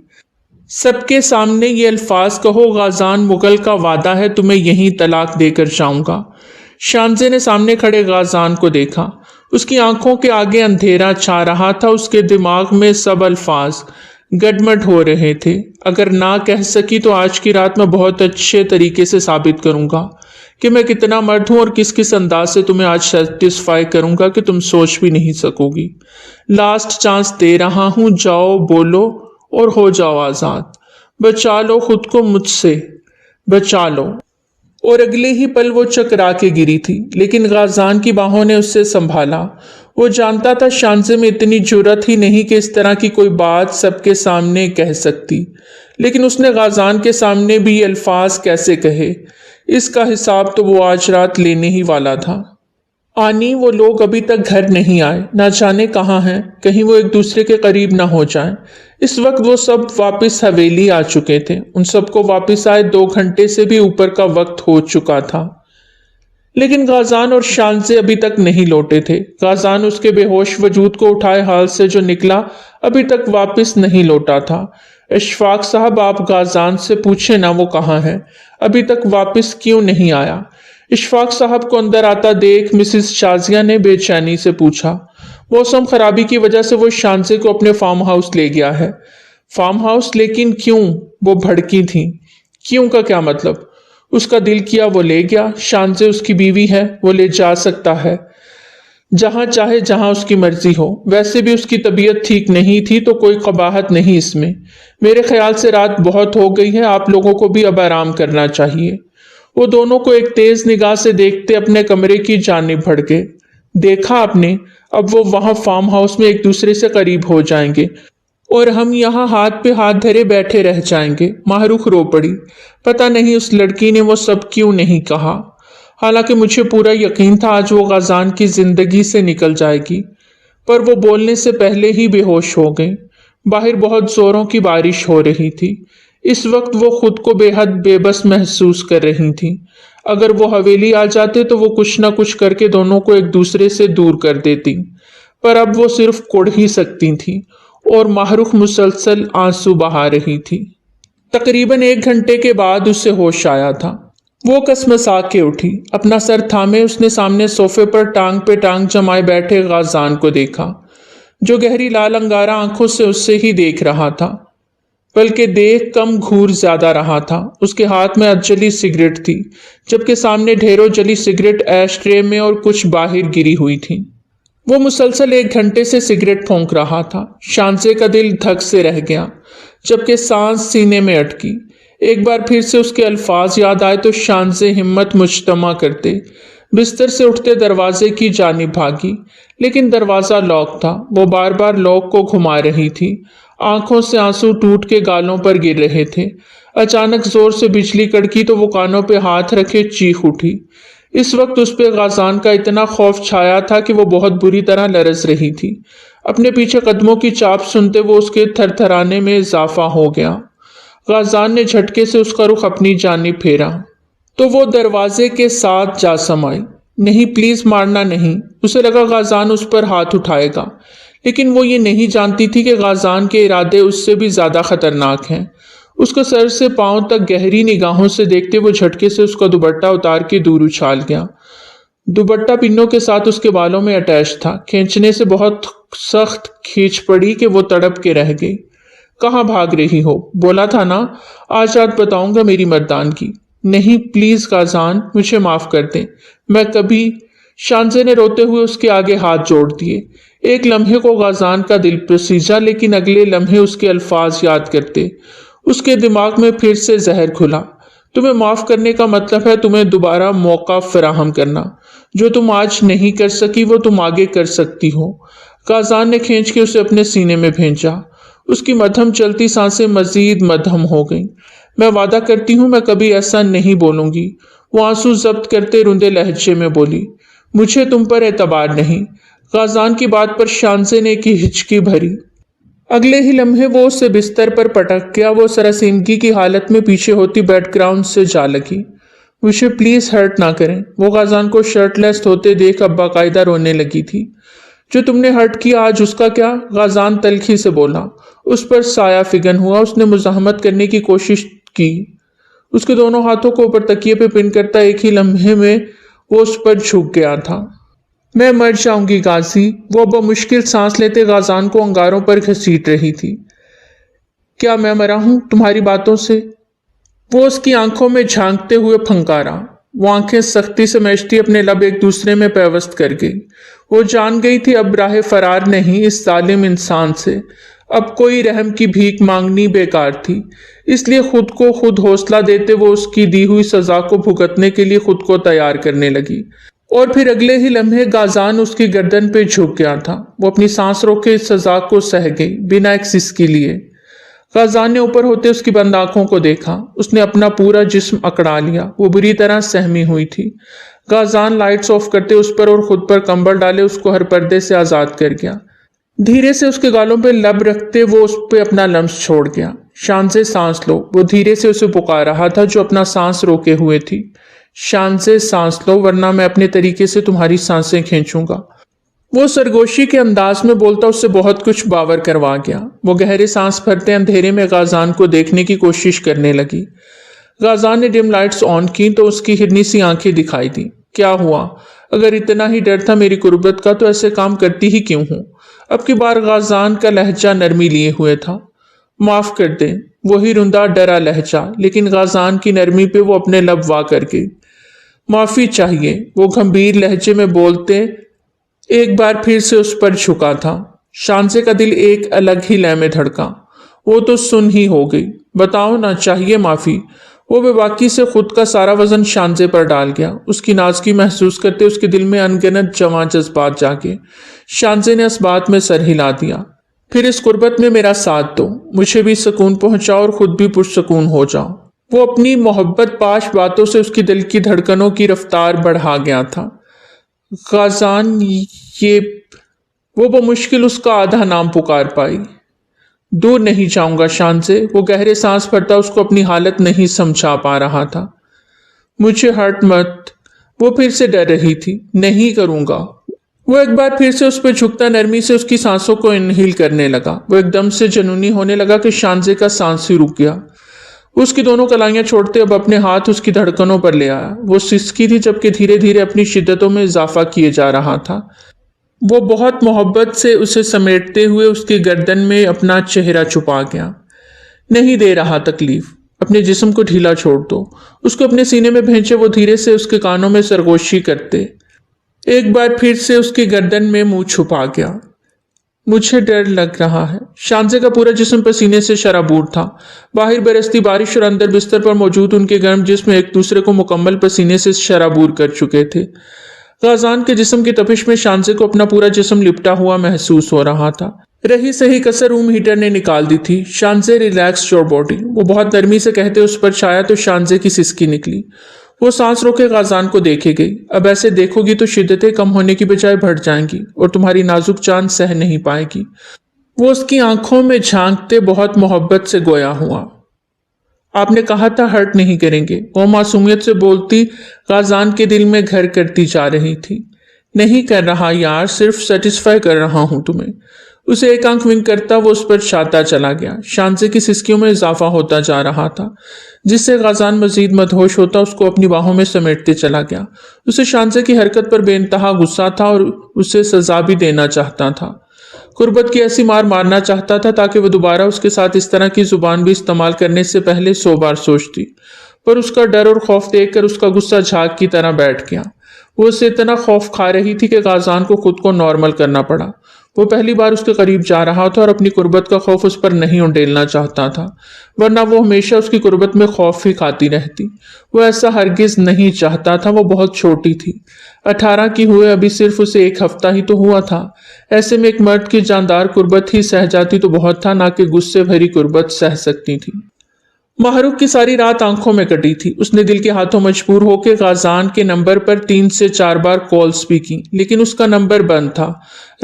सबके सामने ये अल्फाज कहो, गाजान मुगल का वादा है, तुम्हें यहीं तलाक देकर जाऊंगा। शानजे ने सामने खड़े गाजान को देखा। उसकी आंखों के आगे अंधेरा छा रहा था। उसके दिमाग में सब अल्फाज गडमड हो रहे थे। अगर ना कह सकी तो आज की रात मैं बहुत अच्छे तरीके से साबित करूंगा कि मैं कितना मर्द हूं और किस किस अंदाज से तुम्हें आज सेटिस्फाई करूंगा कि तुम सोच भी नहीं सकोगी। लास्ट चांस दे रहा हूं, जाओ बोलो और हो जाओ आजाद। बचा लो खुद को मुझसे, बचा लो। और अगले ही पल वो चकरा के गिरी थी, लेकिन गाजान की बाहों ने उससे संभाला। वो जानता था शानजे में इतनी जुर्रत ही नहीं कि इस तरह की कोई बात सबके सामने कह सकती, लेकिन उसने गाजान के सामने भी ये अल्फाज कैसे कहे, इसका हिसाब तो वो आज रात लेने ही वाला था। आनी, वो लोग अभी तक घर नहीं आए, ना जाने कहाँ हैं, कहीं वो एक दूसरे के करीब ना हो जाएं। इस वक्त वो सब वापस हवेली आ चुके थे। उन सबको वापस आए 2 घंटे से भी ऊपर का वक्त हो चुका था, लेकिन गाजान और शानजे अभी तक नहीं लौटे थे। गाजान उसके बेहोश वजूद को उठाए हाल से जो निकला अभी तक वापस नहीं लौटा था। इशफाक साहब, आप गाजान से पूछे ना वो कहाँ है, अभी तक वापस क्यों नहीं आया। इशफाक साहब को अंदर आता देख मिसिस शाजिया ने बेचैनी से पूछा। मौसम खराबी की वजह से वो शांजे को अपने फार्म हाउस ले गया है। Farm house? लेकिन क्यों? वो भड़की थी। क्यों का क्या मतलब? उसका दिल किया वो ले गया। शांजे उसकी बीवी है, वो ले जा सकता है जहां चाहे, जहां उसकी मर्जी हो। वैसे भी उसकी तबीयत ठीक नहीं थी तो कोई कबाहत नहीं इसमें। मेरे ख्याल से रात बहुत हो गई है, आप लोगों को भी अब आराम करना चाहिए। वो दोनों को एक तेज निगाह से देखते अपने कमरे की जानिब बढ़ गए। देखा आपने, अब वो वहां फार्म हाउस में एक दूसरे से करीब हो जाएंगे और हम यहाँ हाथ पे हाथ धरे बैठे रह जाएंगे। माहरूख रो पड़ी। पता नहीं उस लड़की ने वो सब क्यों नहीं कहा। हालांकि मुझे पूरा यकीन था आज वो गाजान की जिंदगी से निकल जाएगी, पर वो बोलने से पहले ही बेहोश हो गई। बाहर बहुत जोरों की बारिश हो रही थी। इस वक्त वो खुद को बेहद बेबस महसूस कर रही थी। अगर वो हवेली आ जाते तो वो कुछ ना कुछ करके दोनों को एक दूसरे से दूर कर देती, पर अब वो सिर्फ कुढ़ ही सकती थी और माहरूख मुसलसल आंसू बहा रही थी। तकरीबन 1 घंटे के बाद उसे होश आया था। वो कसमसा के उठी। अपना सर थामे उसने सामने सोफे पर टांग पे टांग जमाए बैठे गाजान को देखा, जो गहरी लाल अंगारा आंखों से उससे ही देख रहा था, बल्कि देख कम घूर ज्यादा रहा था। उसके हाथ में अधजली सिगरेट थी, जबकि सामने ढेरों जली सिगरेट एश ट्रे में और कुछ बाहर गिरी हुई थी। वो मुसलसल 1 घंटे से सिगरेट फूंक रहा था। शांजे का दिल धक से रह गया, जबकि सांस सीने में अटकी। एक बार फिर से उसके अल्फाज याद आए तो शांजे हिम्मत मुजतमा करते बिस्तर से उठते दरवाजे की जानिब भागी, लेकिन दरवाजा लॉक था। वो बार बार लॉक को घुमा रही थी। आंखों से आंसू टूट के गालों पर गिर रहे थे। अचानक जोर से बिजली कड़की तो वो कानों पे हाथ रखे चीख उठी। इस वक्त उस पे गाजान का इतना खौफ छाया था कि वो बहुत बुरी तरह लरज रही थी। अपने पीछे कदमों की चाप सुनते वो उसके थरथराने में इजाफा हो गया। गाजान ने झटके से उसका रुख अपनी जानिब फेरा तो वो दरवाजे के साथ जा समाई। नहीं, प्लीज मारना नहीं। उसे लगा गाजान उस पर हाथ उठाएगा, लेकिन वो ये नहीं जानती थी कि गाजान के इरादे उससे भी ज्यादा खतरनाक हैं। उसको सर से पांव तक गहरी निगाहों से देखते वो झटके से उसका दुपट्टा उतार के दूर उछाल गया। दुपट्टा पिन्नों के साथ उसके बालों में अटैच था। खींचने से बहुत सख्त खींच पड़ी कि वो तड़प के रह गई। कहाँ भाग रही हो? बोला था ना आज रात बताऊंगा मेरी मर्दान की। नहीं प्लीज गाजान, मुझे माफ कर दे, मैं कभी। शांजे ने रोते हुए उसके आगे हाथ जोड़ दिए। एक लम्हे को गाजान का दिल पसीजा, लेकिन अगले लम्हे उसके अल्फाज याद करते उसके दिमाग में फिर से जहर खुला। तुम्हें माफ करने का मतलब है तुम्हें दोबारा मौका फराहम करना। जो तुम आज नहीं कर सकी वो तुम आगे कर सकती हो। गाजान ने खींच के उसे अपने सीने में भेजा। उसकी मध्यम चलती सांसें मजीद मध्यम हो गईं। मैं वादा करती हूं मैं कभी ऐसा नहीं बोलूंगी, वो आंसू जब्त करते रुंधे लहजे में बोली। मुझे तुम पर एतबार नहीं। गाजान की बात पर शांजे ने की हिचकी भरी। अगले ही लम्हे वो उससे बिस्तर पर पटक गया। वो सरासीमगी की हालत में पीछे होती बैकग्राउंड से जा लगी। मुझे प्लीज हर्ट ना करें। वो गाजान को शर्टलेस होते देख अब बाकायदा रोने लगी थी। जो तुमने हर्ट किया आज उसका क्या? गाजान तल्खी से बोला। उस पर साया फिगन हुआ। उसने मुजाहमत करने की कोशिश की। उसके दोनों हाथों को ऊपर तकिए पे पिन करता एक ही लम्हे में वो उस पर झुक गया था। मैं मर जाऊंगी गाजी। वो बमुश्किल सांस लेते गाजान को अंगारों पर घसीट रही थी। क्या मैं मरा हूं तुम्हारी बातों से? वो उसकी आंखों में झांकते हुए फंकारा। वो आंखें सख्ती से मैचती अपने लब एक दूसरे में पेवस्त कर गई। वो जान गई थी अब राह फरार नहीं इस जालिम इंसान से। अब कोई रहम की भीख मांगनी बेकार थी। इसलिए खुद को खुद हौसला देते वो उसकी दी हुई सजा को भुगतने के लिए खुद को तैयार करने लगी। और फिर अगले ही लम्हे गाजान उसकी गर्दन पे झुक गया था। वो अपनी सांस रोक के इस सजा को सह गई बिना एक सिसकी लिए। गाजान ने ऊपर होते उसकी बंद आंखों को देखा। उसने अपना पूरा जिस्म अकड़ा लिया। वो बुरी तरह सहमी हुई थी। गाजान लाइट्स ऑफ करते उस पर और खुद पर कंबल डाले उसको हर पर्दे से आजाद कर गया। धीरे से उसके गालों पे लब रखते वो उस पे अपना लम्स छोड़ गया। शांजे सांस लो। वो धीरे से उसे पुकार रहा था जो अपना सांस रोके हुए थी। शांजे सांस लो वरना मैं अपने तरीके से तुम्हारी सांसें खींचूंगा। वो सरगोशी के अंदाज में बोलता उससे बहुत कुछ बावर करवा गया। वो गहरे सांस भरते अंधेरे में गाजान को देखने की कोशिश करने लगी। गाजान ने डिम लाइट्स ऑन की तो उसकी हिरनी सी आंखें दिखाई दी। क्या हुआ? अगर इतना ही डर था मेरी कुर्बत का तो ऐसे काम करती ही क्यों हूं? अब की बार गाजान का लहजा नरमी लिए हुए था। माफ कर दे, वही रुंदा डरा लहजा, लेकिन गाजान की नरमी पे वो अपने लब वा कर गई। माफी चाहिए, वो गंभीर लहजे में बोलते एक बार फिर से उस पर झुका था। शांसे का दिल एक अलग ही लय में धड़का। वो तो सुन ही हो गई। बताओ ना, चाहिए माफी? वो बेबाकी से खुद का सारा वजन शांजे पर डाल गया। उसकी नाज़गी महसूस करते उसके दिल में अनगिनत जवां जज्बात जागे। शांजे ने इस बात में सर हिला दिया। फिर इस कुर्बत में मेरा साथ दो, मुझे भी सुकून पहुंचाओ और खुद भी पुरसुकून हो जाओ। वो अपनी मोहब्बत पाश बातों से उसकी दिल की धड़कनों की रफ्तार बढ़ा गया था। गाजान, ये वो बमुश्किल उसका आधा नाम पुकार पाई। दूर नहीं जाऊंगा शांसे। वो गहरे सांस भरता उसको अपनी हालत नहीं समझा पा रहा था। मुझे हर्ट मत। वो फिर से डर रही थी। नहीं करूंगा। वो एक बार फिर से उस पर झुकता नरमी से उसकी सांसों को इनहील करने लगा। वो एकदम से जुनूनी होने लगा कि शांसे का सांस ही रुक गया। उसकी दोनों कलाइयां छोड़ते अब अपने हाथ उसकी धड़कनों पर ले आया। वो सिसकी थी जबकि धीरे धीरे अपनी शिद्दतों में इजाफा किए जा रहा था। वो बहुत मोहब्बत से उसे समेटते हुए उसकी गर्दन में अपना चेहरा छुपा गया। नहीं दे रहा तकलीफ, अपने जिस्म को ढीला छोड़ दो। उसको अपने सीने में भेजे वो धीरे से उसके कानों में सरगोशी करते एक बार फिर से उसकी गर्दन में मुंह छुपा गया। मुझे डर लग रहा है। शांसे का पूरा जिस्म पसीने से शराबूर था। बाहर बरसती बारिश और अंदर बिस्तर पर मौजूद उनके गर्म जिस्म एक दूसरे को मुकम्मल पसीने से शराबूर कर चुके थे। गाजान के जिस्म की तपिश में शांसे को अपना पूरा जिस्म लिपटा हुआ महसूस हो रहा था। रही सही कसर रूम हीटर ने निकाल दी थी। शांसे, रिलैक्स योर बॉडी। वो बहुत नरमी से कहते उस पर छाया तो शांसे की सिसकी निकली। वो सांस रोके गाजान को देखे गई। अब ऐसे देखोगी तो शिद्दतें कम होने की बजाय बढ़ जाएंगी और तुम्हारी नाजुक जान सह नहीं पाएगी। वो उसकी आंखों में झांकते बहुत मोहब्बत से गोया हुआ। आपने कहा था हर्ट नहीं करेंगे। वो मासूमियत से बोलती गाजान के दिल में घर करती जा रही थी। नहीं कर रहा यार, सिर्फ सेटिस्फाई कर रहा हूं तुम्हें। उसे एक आंख विंक करता वो उस पर छाता चला गया। शांसे की सिसकियों में इजाफा होता जा रहा था, जिससे गाजान मजीद मदहोश होता उसको अपनी बाहों में समेटते चला गया। उसे शांसे की हरकत पर बेइंतहा गुस्सा था और उसे सजा भी देना चाहता था। कुर्बत की ऐसी मार मारना चाहता था ताकि वो दोबारा उसके साथ इस तरह की जुबान भी इस्तेमाल करने से पहले 100 बार सोचती। पर उसका डर और खौफ देखकर उसका गुस्सा झाग की तरह बैठ गया। वो उससे इतना खौफ खा रही थी कि गाजान को खुद को नॉर्मल करना पड़ा। वो पहली बार उसके करीब जा रहा था और अपनी कुर्बत का खौफ उस पर नहीं उंडेलना चाहता था, वरना वो हमेशा उसकी कुर्बत में खौफ ही खाती रहती। वो ऐसा हरगिज नहीं चाहता था। वो बहुत छोटी थी। 18 की हुए अभी सिर्फ उसे 1 हफ्ता ही तो हुआ था। ऐसे में एक मर्द की जानदार कुर्बत ही सह जाती तो बहुत था, ना कि गुस्से भरी कुर्बत सह सकती थी। माहरूख की सारी रात आंखों में कटी थी। उसने दिल के हाथों मजबूर होकर गाजान के नंबर पर 3 से 4 बार कॉल्स भी की, लेकिन उसका नंबर बंद था।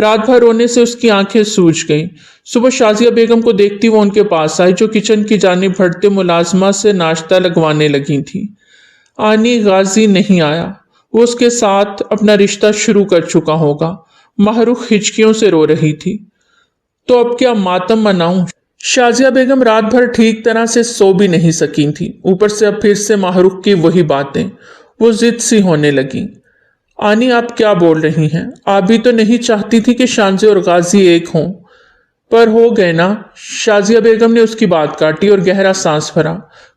रात भर रोने से उसकी आंखें सूज गईं। सुबह शाजिया बेगम को देखती वो उनके पास आई, जो किचन की जानिब बढ़ते मुलाजमा से नाश्ता लगवाने लगी थी। आनी गाजी नहीं आया। वो उसके साथ अपना रिश्ता शुरू कर चुका होगा। माहरूख हिचकियों से रो रही थी। तो अब क्या मातम मनाऊं? शाजिया बेगम रात भर ठीक तरह से सो भी नहीं सकी थी। ऊपर से अब फिर से माहरूख की वही बातें। वो जिद सी होने लगी। आनी, आप क्या बोल रही हैं? आप भी तो नहीं चाहती थी कि शांजे और गाजी एक हों, पर हो गए ना। शाजिया बेगम ने उसकी बात काटी और गहरा सांस भरा।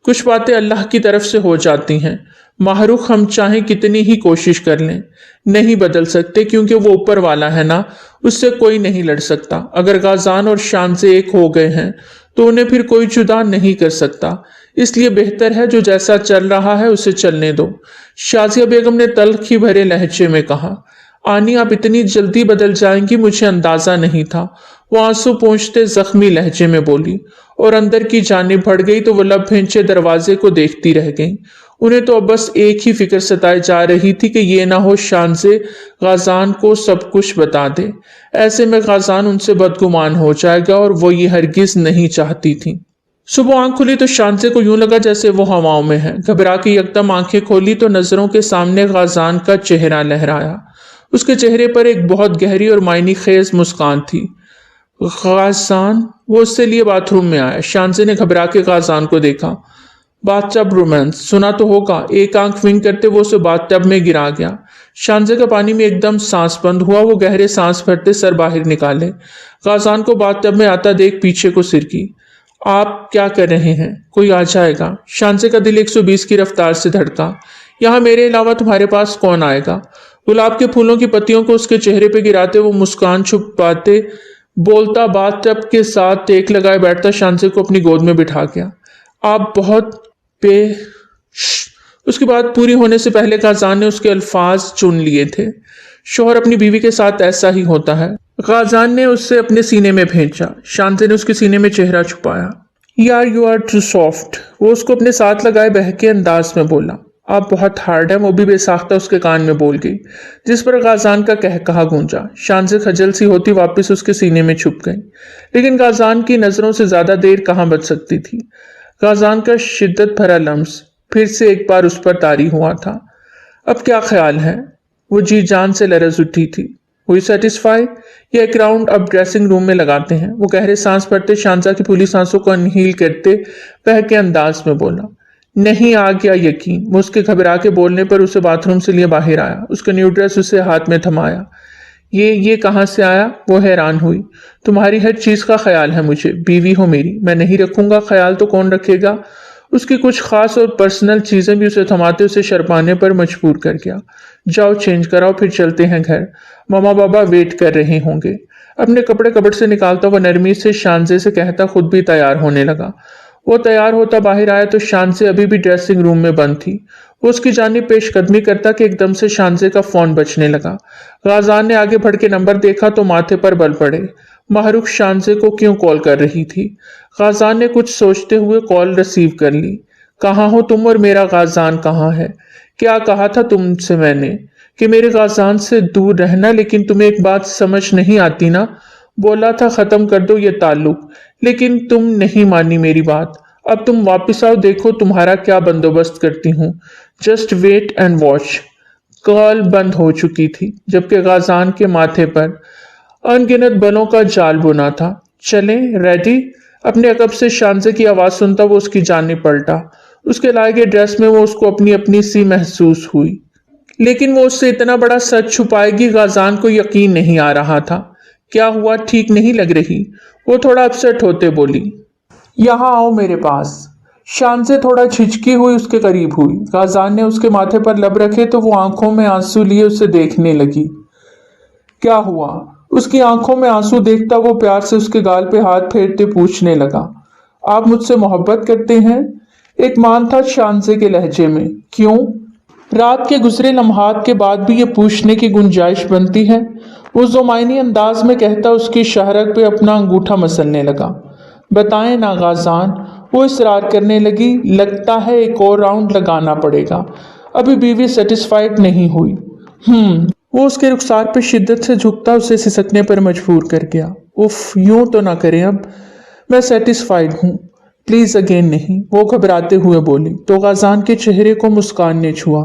कुछ बातें अल्लाह की तरफ से हो जाती हैं माहरूख, हम चाहें कितनी ही कोशिश कर लें नहीं बदल सकते, क्योंकि वो ऊपर वाला है ना, उससे कोई नहीं लड़ सकता। अगर गाजान और शांजे एक हो गए हैं तो उन्हें फिर कोई जुदा नहीं कर सकता। इसलिए बेहतर है जो जैसा चल रहा है उसे चलने दो। शाजिया बेगम ने तल्खी भरे लहजे में कहा। आनी, आप इतनी जल्दी बदल जाएंगी मुझे अंदाजा नहीं था। वो आंसू पोंछते जख्मी लहजे में बोली और अंदर की जानिब बढ़ गई तो वो लब भेंचे दरवाजे को देखती रह गई। उन्हें तो अब बस एक ही फिक्र सताई जा रही थी कि ये ना हो शांजे गाजान को सब कुछ बता दे। ऐसे में गाजान उनसे बदगुमान हो जाएगा और वो ये हरगिज नहीं चाहती थी। सुबह आंख खुली तो शांजे को यूं लगा जैसे वो हवाओं में है। घबरा के यकदम आंखें खोली तो नजरों के सामने गाजान का चेहरा लहराया। उसके चेहरे पर एक बहुत गहरी और मायनी खेज मुस्कान थी। गाजान, वो उससे लिए बाथरूम में आया। शांजे ने घबरा के गाजान को देखा। बाथटब रोमांस सुना तो होगा। एक आंख विंग करते वो उसे बाथटब में गिरा गया। शानजे का पानी में एकदम सांस बंद हुआ। वो गहरे सांस भरते सर बाहर निकाले। गाजान को बाथटब में आता देख पीछे को सिरकी। आप क्या कर रहे हैं? कोई आ जाएगा। शानजे का दिल 120 की रफ्तार से धड़का। यहाँ मेरे अलावा तुम्हारे पास कौन आएगा? गुलाब के फूलों की पत्तियों को उसके चेहरे पे गिराते वो मुस्कान छुपाते बोलता बाथटब के साथ टेक लगाए बैठता शानजे को अपनी गोद में बिठा गया। आप बहुत पे उसकी बात पूरी होने से पहले गाजान ने उसके अल्फाज चुन लिए थे। शोहर अपनी बीवी के साथ ऐसा ही होता है। गाजान ने उससे अपने सीने में भेजा। शानजे ने उसके सीने में चेहरा छुपाया। यार यू आर टू सॉफ्ट, वो उसको अपने साथ लगाए बहके अंदाज में बोला। आप बहुत हार्ड है, वो भी बेसाख्ता उसके कान में बोल गई, जिस पर गाजान का कहकहा गूंजा। शानजे खजल सी होती वापस उसके सीने में छुप गई, लेकिन गाजान की नजरों से ज्यादा देर कहाँ बच सकती थी। गाजान का शिद्दत भरा लम्स फिर से एक बार उस पर तारी हुआ था। अब क्या ख्याल है? वो जी जान से लरज उठी थी। हुई सेटिस्फाई? या एक राउंड अब ड्रेसिंग रूम में लगाते हैं? वो गहरे सांस भरते शानजा की पूरी सांसों को अनहील करते बहके अंदाज में बोला। नहीं आ गया यकीन। वो उसके घबरा के बोलने पर उसे बाथरूम से लिए बाहर आया। उसका न्यू ड्रेस उसे हाथ में थमाया। ये कहाँ से आया? वो हैरान हुई। तुम्हारी हर चीज का ख्याल है मुझे, बीवी हो मेरी, मैं नहीं रखूंगा ख्याल तो कौन रखेगा? उसकी कुछ खास और पर्सनल चीजें भी उसे थमाते उसे शर्माने पर मजबूर कर गया। जाओ चेंज कराओ, फिर चलते हैं घर, मामा बाबा वेट कर रहे होंगे। अपने कपड़े कबड़ से निकालता हुआ नरमी से शानजे से कहता खुद भी तैयार होने लगा। वो तैयार होता बाहर आया तो शानजे अभी भी ड्रेसिंग रूम में बंद थी। वो उसकी जानिब पेशकदमी करता कि एकदम से शानजे का फोन बजने लगा। गाजान ने आगे बढ़ के नंबर देखा तो माथे पर बल पड़े। माहरूख शानजे को क्यों कॉल कर रही थी? गाजान ने कुछ सोचते हुए कॉल रिसीव कर ली। कहाँ हो तुम और मेरा गाजान कहाँ है? क्या कहा था तुमसे मैंने कि मेरे गाजान से दूर रहना, लेकिन तुम्हें एक बात समझ नहीं आती ना? बोला था खत्म कर दो ये ताल्लुक, लेकिन तुम नहीं मानी मेरी बात। अब तुम वापस आओ, देखो तुम्हारा क्या बंदोबस्त करती हूँ। Just wait and watch. Call बंद हो चुकी थी, जबकि गाजान के माथे पर अनगिनत बलों का जाल बुना था। चले रेडी? अपने अकब से शानजे की आवाज सुनता वो उसकी जानिब पलटा। उसके लाए गए ड्रेस में वो उसको अपनी अपनी सी महसूस हुई, लेकिन वो उससे इतना बड़ा सच छुपाएगी गाजान को यकीन नहीं आ रहा था। क्या हुआ? ठीक नहीं लग रही? वो थोड़ा अपसेट होते बोली। यहाँ आओ मेरे पास। शानजे थोड़ा झिझकी हुई उसके करीब हुई। गाजान ने उसके माथे पर लब रखे तो वो आंखों में आंसू लिए उसे देखने लगी। क्या हुआ? उसकी आंखों में आंसू देखता वो प्यार से उसके गाल पे हाथ फेरते पूछने लगा। आप मुझसे मोहब्बत करते हैं? एक मान था शानजे के लहजे में। क्यों? रात के गुजरे लम्हात के बाद भी ये पूछने की गुंजाइश बनती है। वो ज़ुमाइनी अंदाज में कहता उसकी शाहरग पे अपना अंगूठा मसलने लगा। बताएं ना गाजान, वो इसरार करने लगी। लगता है एक और राउंड लगाना पड़ेगा, अभी बीवी सेटिस्फाइड नहीं हुई। वो उसके रुखसार पे शिद्दत से झुकता उसे सिसकने पर मजबूर कर गया। उफ, यूं तो ना करें अब, मैं सेटिस्फाइड हूँ, प्लीज अगेन नहीं। वो घबराते हुए बोली तो गाजान के चेहरे को मुस्कान ने छुआ।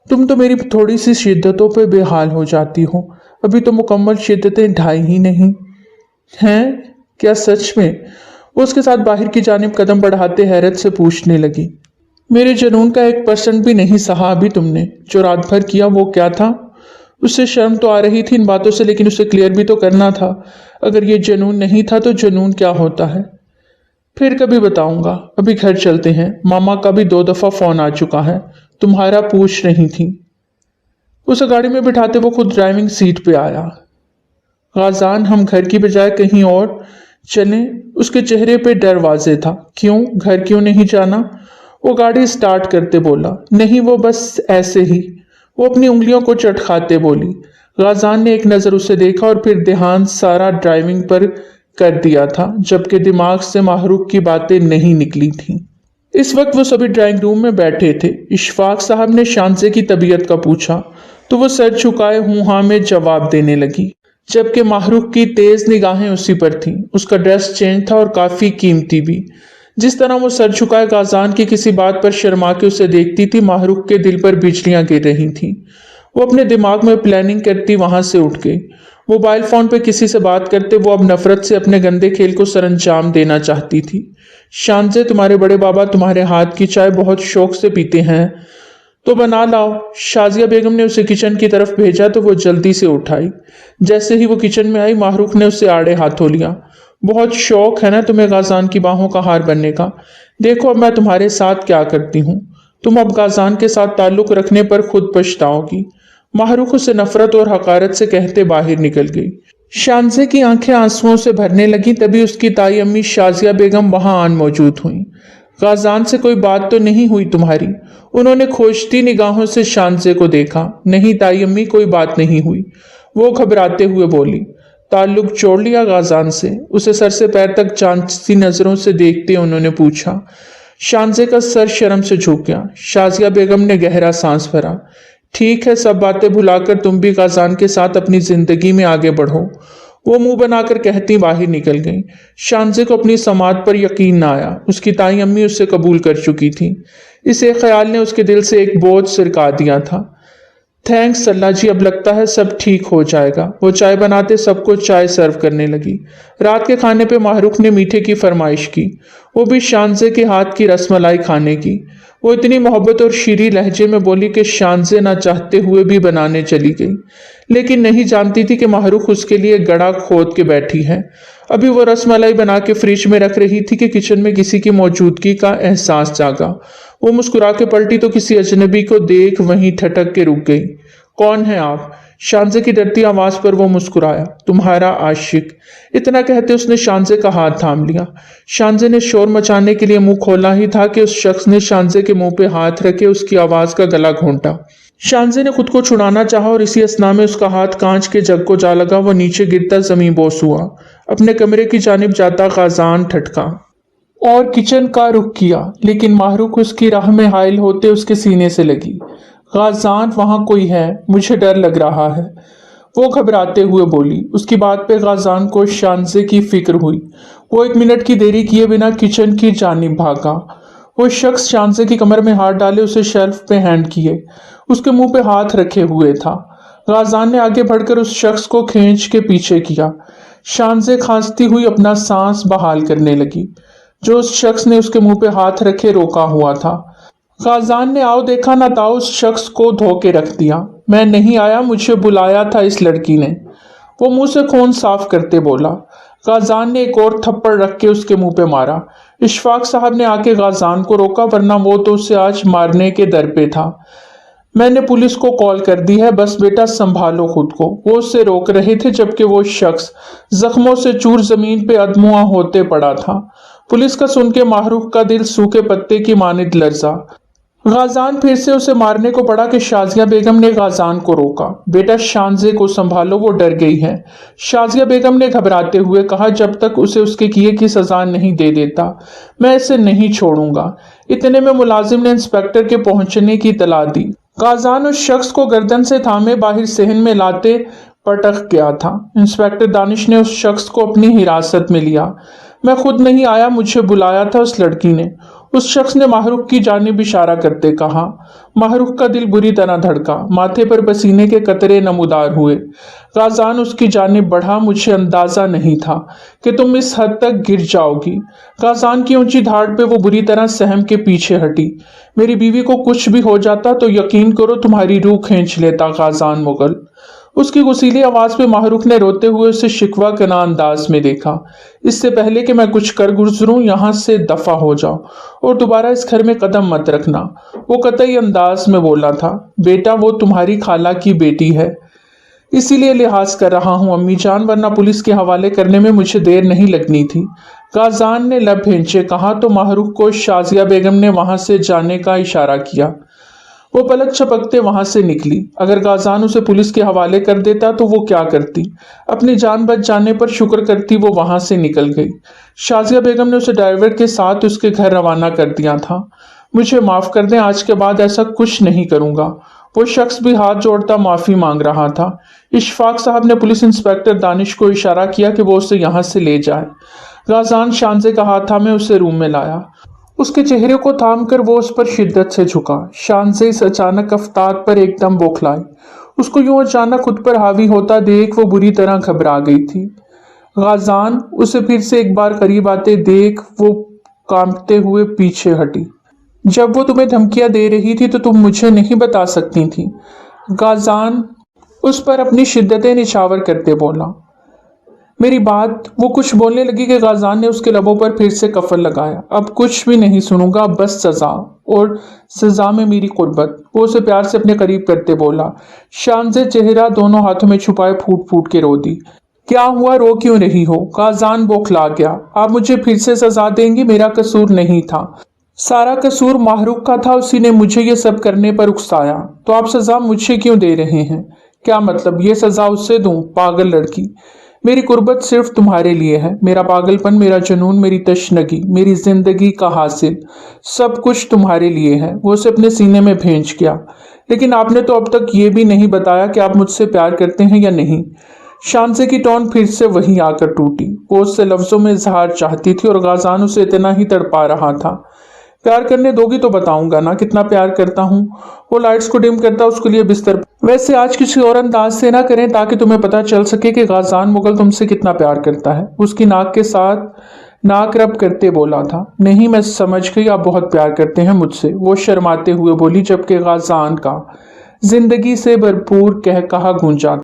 तुम तो मेरी थोड़ी सी शिद्दतों पे बेहाल हो जाती हो, अभी तो मुकम्मल शिद्दतें ढाई ही नहीं हैं। क्या सच में? वो उसके साथ बाहर की जानिब कदम बढ़ाते हैरत से पूछने लगी। मेरे जुनून का 1% भी नहीं सहा अभी तुमने। जो रात भर किया वो क्या था? उससे शर्म तो आ रही थी इन बातों से, लेकिन उसे क्लियर भी तो करना था। अगर ये जुनून नहीं था तो जुनून क्या होता है? फिर कभी बताऊंगा, अभी घर चलते हैं। मामा का भी 2 दफा फोन आ चुका है, तुम्हारा पूछ रही थी। उसे गाड़ी में बिठाते वो खुद ड्राइविंग सीट पे आया। गाजान, हम घर की बजाय कहीं और चलें? उसके चेहरे पे डर वाजे था। क्यों? घर क्यों नहीं जाना? वो गाड़ी स्टार्ट करते बोला। नहीं, वो बस ऐसे ही। वो अपनी उंगलियों को चटखाते बोली। गाजान ने एक नजर उसे देखा और फिर ध्यान सारा ड्राइविंग पर कर दिया था, जबकि दिमाग से माहरूख की बातें नहीं निकली थीं। इस वक्त वो सभी ड्राइंग रूम में बैठे थे। इशफाक साहब ने शानजे की तबीयत का पूछा तो वो सर झुकाए हूं हाँ में जवाब देने लगी, जबकि माहरूख की तेज निगाहें उसी पर थीं। उसका ड्रेस चेंज था और काफी कीमती भी। जिस तरह वो सर झुकाए गाजान की किसी बात पर शर्मा के उसे देखती थी, माहरूख के दिल पर बिजलियां गिर रही थीं। वो अपने दिमाग में प्लानिंग करती वहां से उठ गई। मोबाइल फोन पे किसी से बात करते वो अब नफरत से अपने गंदे खेल को सरंजाम देना चाहती थी। शांजे, तुम्हारे बड़े बाबा तुम्हारे हाथ की चाय बहुत शौक से पीते हैं, तो बना लाओ। शाजिया बेगम ने उसे किचन की तरफ भेजा तो वो जल्दी से उठाई। जैसे ही वो किचन में आई, माहरूख ने उसे आड़े हाथों लिया। बहुत शौक है ना तुम्हें गाजान की बाहों का हार बनने का। देखो अब मैं तुम्हारे साथ क्या करती हूँ। तुम अब गाजान के साथ ताल्लुक रखने पर खुद पछताओगी। माहरूख उसे नफरत और हकारत से कहते बाहर निकल गई। शांजे की आंखें आंसुओं से भरने लगी। तभी उसकी ताई अम्मी शाजिया बेगम वहां आन मौजूद हुई। गाजान से कोई बात तो नहीं हुई तुम्हारी? उन्होंने खोजती निगाहों से शांजे को देखा। नहीं ताई अम्मी, कोई बात नहीं हुई, वो घबराते हुए बोली। ताल्लुक जोड़ लिया गाजान से? उसे सर से पैर तक जांचती नजरों से देखते उन्होंने पूछा। शांजे का सर शर्म से झुक गया। शाजिया बेगम ने गहरा सांस भरा। ठीक है, सब बातें भुलाकर तुम भी गाजान के साथ अपनी जिंदगी में आगे बढ़ो, वो मुंह बनाकर कहती बाहर निकल गई। शांजे को अपनी समात पर यकीन न आया। उसकी ताई अम्मी उससे कबूल कर चुकी थी। इस एक ख्याल ने उसके दिल से एक बोझ सिरका दिया था। थैंक्स अल्लाह जी, अब लगता है सब ठीक हो जाएगा। वो चाय बनाते सबको चाय सर्व करने लगी। रात के खाने पे माहरूख ने मीठे की फरमाइश की, वो भी शांजे के हाथ की रसमलाई खाने की। वो इतनी मोहब्बत और शीरी लहजे में बोली कि शांजे ना चाहते हुए भी बनाने चली गई, लेकिन नहीं जानती थी कि माहरूख उसके लिए गड़ा खोद के बैठी है। अभी वो रसमलाई बना के फ्रिज में रख रही थी कि किचन में किसी की मौजूदगी का एहसास जागा। वो मुस्कुरा के पलटी तो किसी अजनबी को देख वहीं ठटक के रुक गई। कौन है आप? शांजे की डरती आवाज पर वो मुस्कुराया। तुम्हारा आशिक। इतना कहते उसने शांजे का हाथ थाम लिया। शांजे ने शोर मचाने के लिए मुंह खोला ही था कि उस शख्स ने शांजे के मुंह पे हाथ रखे उसकी आवाज का गला घोंटा। शांजे ने खुद को छुड़ाना चाहा और इसी असना में उसका हाथ कांच के जग को जा लगा। वो नीचे गिरता जमीन बोस हुआ। अपने कमरे की जानिब जाता गाजान ठटका और किचन का रुख किया, लेकिन माहरूख उसकी राह में हायल होते उसके सीने से लगी। गाजान, वहां कोई है, मुझे डर लग रहा है, वो घबराते हुए बोली। उसकी बात पे गाजान को शांजे की फिक्र हुई। वो 1 मिनट की देरी किए बिना किचन की जानिब भागा। वो शख्स शांजे की कमर में हाथ डाले उसे शेल्फ पे हैंड किए उसके मुंह पे हाथ रखे हुए था। गाजान ने आगे बढ़कर उस शख्स को खींच के पीछे किया। शांजे खांसती हुई अपना सांस बहाल करने लगी। जो उस शख्स ने उसके मुंह पे हाथ रखे रोका हुआ था। गाजान ने आओ देखा ना ताओ उस शख्स को धोके रख दिया। मैं नहीं आया, मुझे बुलाया था इस लड़की ने, वो मुंह से खून साफ करते बोला। गाजान ने एक और थप्पड़ रख के उसके मुंह पे मारा। इशफाक साहब ने आके गाजान को रोका, वरना वो तो उसे आज मारने के दर पे था। मैंने पुलिस को कॉल कर दी है, बस बेटा संभालो खुद को। वो उससे रोक रहे थे जबकि वो शख्स जख्मों से चूर जमीन पे अधमुआ होते पड़ा था। पुलिस का सुन के माहरूख का दिल सूखे पत्ते की मानिद लर्जा। गाजान फिर से उसे मारने को पड़ा कि शाजिया बेगम ने गाजान को रोका। बेटा शांजे को संभालो, वो डर गई है, शाजिया बेगम ने घबराते हुए कहा। जब तक उसे उसके किए की सजा नहीं दे देता मैं इसे नहीं छोड़ूंगा। इतने में मुलाजिम ने इंस्पेक्टर के पहुंचने की इतला दी। गाजान उस शख्स को गर्दन से थामे बाहर सहन में लाते पटक गया था। इंस्पेक्टर दानिश ने उस शख्स को अपनी हिरासत में लिया। मैं खुद नहीं आया, मुझे बुलाया था उस लड़की ने, उस शख्स ने माहरूख की जानिब इशारा करते कहा। माहरूख का दिल बुरी तरह धड़का, माथे पर पसीने के कतरे नमूदार हुए। गाजान उसकी जानिब बढ़ा। मुझे अंदाजा नहीं था कि तुम इस हद तक गिर जाओगी। गाजान की ऊंची धाड़ पे वो बुरी तरह सहम के पीछे हटी। मेरी बीवी को कुछ भी हो जाता तो यकीन करो तुम्हारी रूह खींच लेता गाजान मुगल। उसकी गुसीली आवाज पे माहरूख ने रोते हुए उसे शिकवा कना अंदाज में देखा। इससे पहले कि मैं कुछ कर गुजरूं, यहां से दफा हो जाओ और दोबारा इस घर में कदम मत रखना, वो कतई अंदाज में बोला था। बेटा वो तुम्हारी खाला की बेटी है, इसीलिए लिहाज कर रहा हूं अम्मी जान, वरना पुलिस के हवाले करने में मुझे देर नहीं लगनी थी। गाजान ने लब भेंचे कहा तो माहरूख को शाजिया बेगम ने वहां से जाने का इशारा किया। वो पलक झपकते वहां से निकली। अगर गाजान उसे पुलिस के हवाले कर देता तो वो क्या करती? अपनी जान बच जाने पर शुक्र करती वो वहां से निकल गई। शाजिया बेगम ने उसे ड्राइवर के साथ उसके घर रवाना कर दिया था। मुझे माफ कर दें, आज के बाद ऐसा कुछ नहीं करूंगा। वो शख्स भी हाथ जोड़ता माफी मांग रहा था। इशफाक साहब ने पुलिस इंस्पेक्टर दानिश को इशारा किया कि वो उसे यहाँ से ले जाए। गाजान शांजे का हाथ थामे उसे रूम में लाया। उसके चेहरे को थाम कर वो उस पर शिद्दत से झुका। शांजे इस अचानक अफ्तार पर एकदम बौखलाई। اس کو یوں اچانک خود پر حاوی ہوتا دیکھ وہ بری طرح گھبرا گئی تھی۔ غازان اسے پھر سے ایک بار قریب آتے دیکھ وہ کانپتے ہوئے پیچھے ہٹی۔ جب وہ تمہیں دھمکیاں دے رہی تھی تو تم مجھے نہیں بتا سکتی تھی؟ غازان اس پر اپنی شدت نچھاور کرتے بولا۔ میری بات، وہ کچھ بولنے لگی کہ غازان نے اس کے لبوں پر پھر سے قفل لگایا۔ اب کچھ بھی نہیں سنوں گا، بس سزا، اور سزا میں میری قربت۔ وہ اسے پیار سے اپنے قریب کرتے بولا۔ شانزے چہرہ دونوں ہاتھوں میں چھپائے پھوٹ پھوٹ کے رو دی۔ کیا ہوا، رو کیوں رہی ہو؟ غازان بوکھلا گیا۔ آپ مجھے پھر سے سزا دیں گی؟ میرا قصور نہیں تھا، سارا قصور ماہروق کا تھا، اسی نے مجھے یہ سب کرنے پر اکسایا۔ تو آپ سزا مجھے کیوں دے رہے ہیں؟ کیا مطلب یہ سزا اس سے دوں؟ پاگل لڑکی، میری قربت صرف تمہارے لیے ہے، میرا پاگل پن، میرا جنون، میری تشنگی، میری زندگی کا حاصل، سب کچھ تمہارے لیے ہے۔ وہ اسے اپنے سینے میں بھینچ گیا۔ لیکن آپ نے تو اب تک یہ بھی نہیں بتایا کہ آپ مجھ سے پیار کرتے ہیں یا نہیں۔ شانزے کی ٹون پھر سے وہیں آ کر ٹوٹی۔ وہ اس سے لفظوں میں اظہار چاہتی تھی اور غازان اسے اتنا ہی تڑپا رہا تھا۔ پیار کرنے دو گی تو بتاؤں گا نا کتنا پیار کرتا ہوں۔ وہ لائٹس کو ڈم کرتا اس کے لیے بستر، ویسے آج کسی اور انداز سے نہ کریں تاکہ تمہیں پتا چل سکے کہ غازان مغل تم سے کتنا پیار کرتا ہے۔ اس کی ناک کے ساتھ ناک رب کرتے بولا تھا۔ نہیں، میں سمجھ گئی، آپ بہت پیار کرتے ہیں مجھ سے، وہ شرماتے ہوئے بولی، جبکہ غازان کا زندگی سے بھرپور قہقہا گونجا۔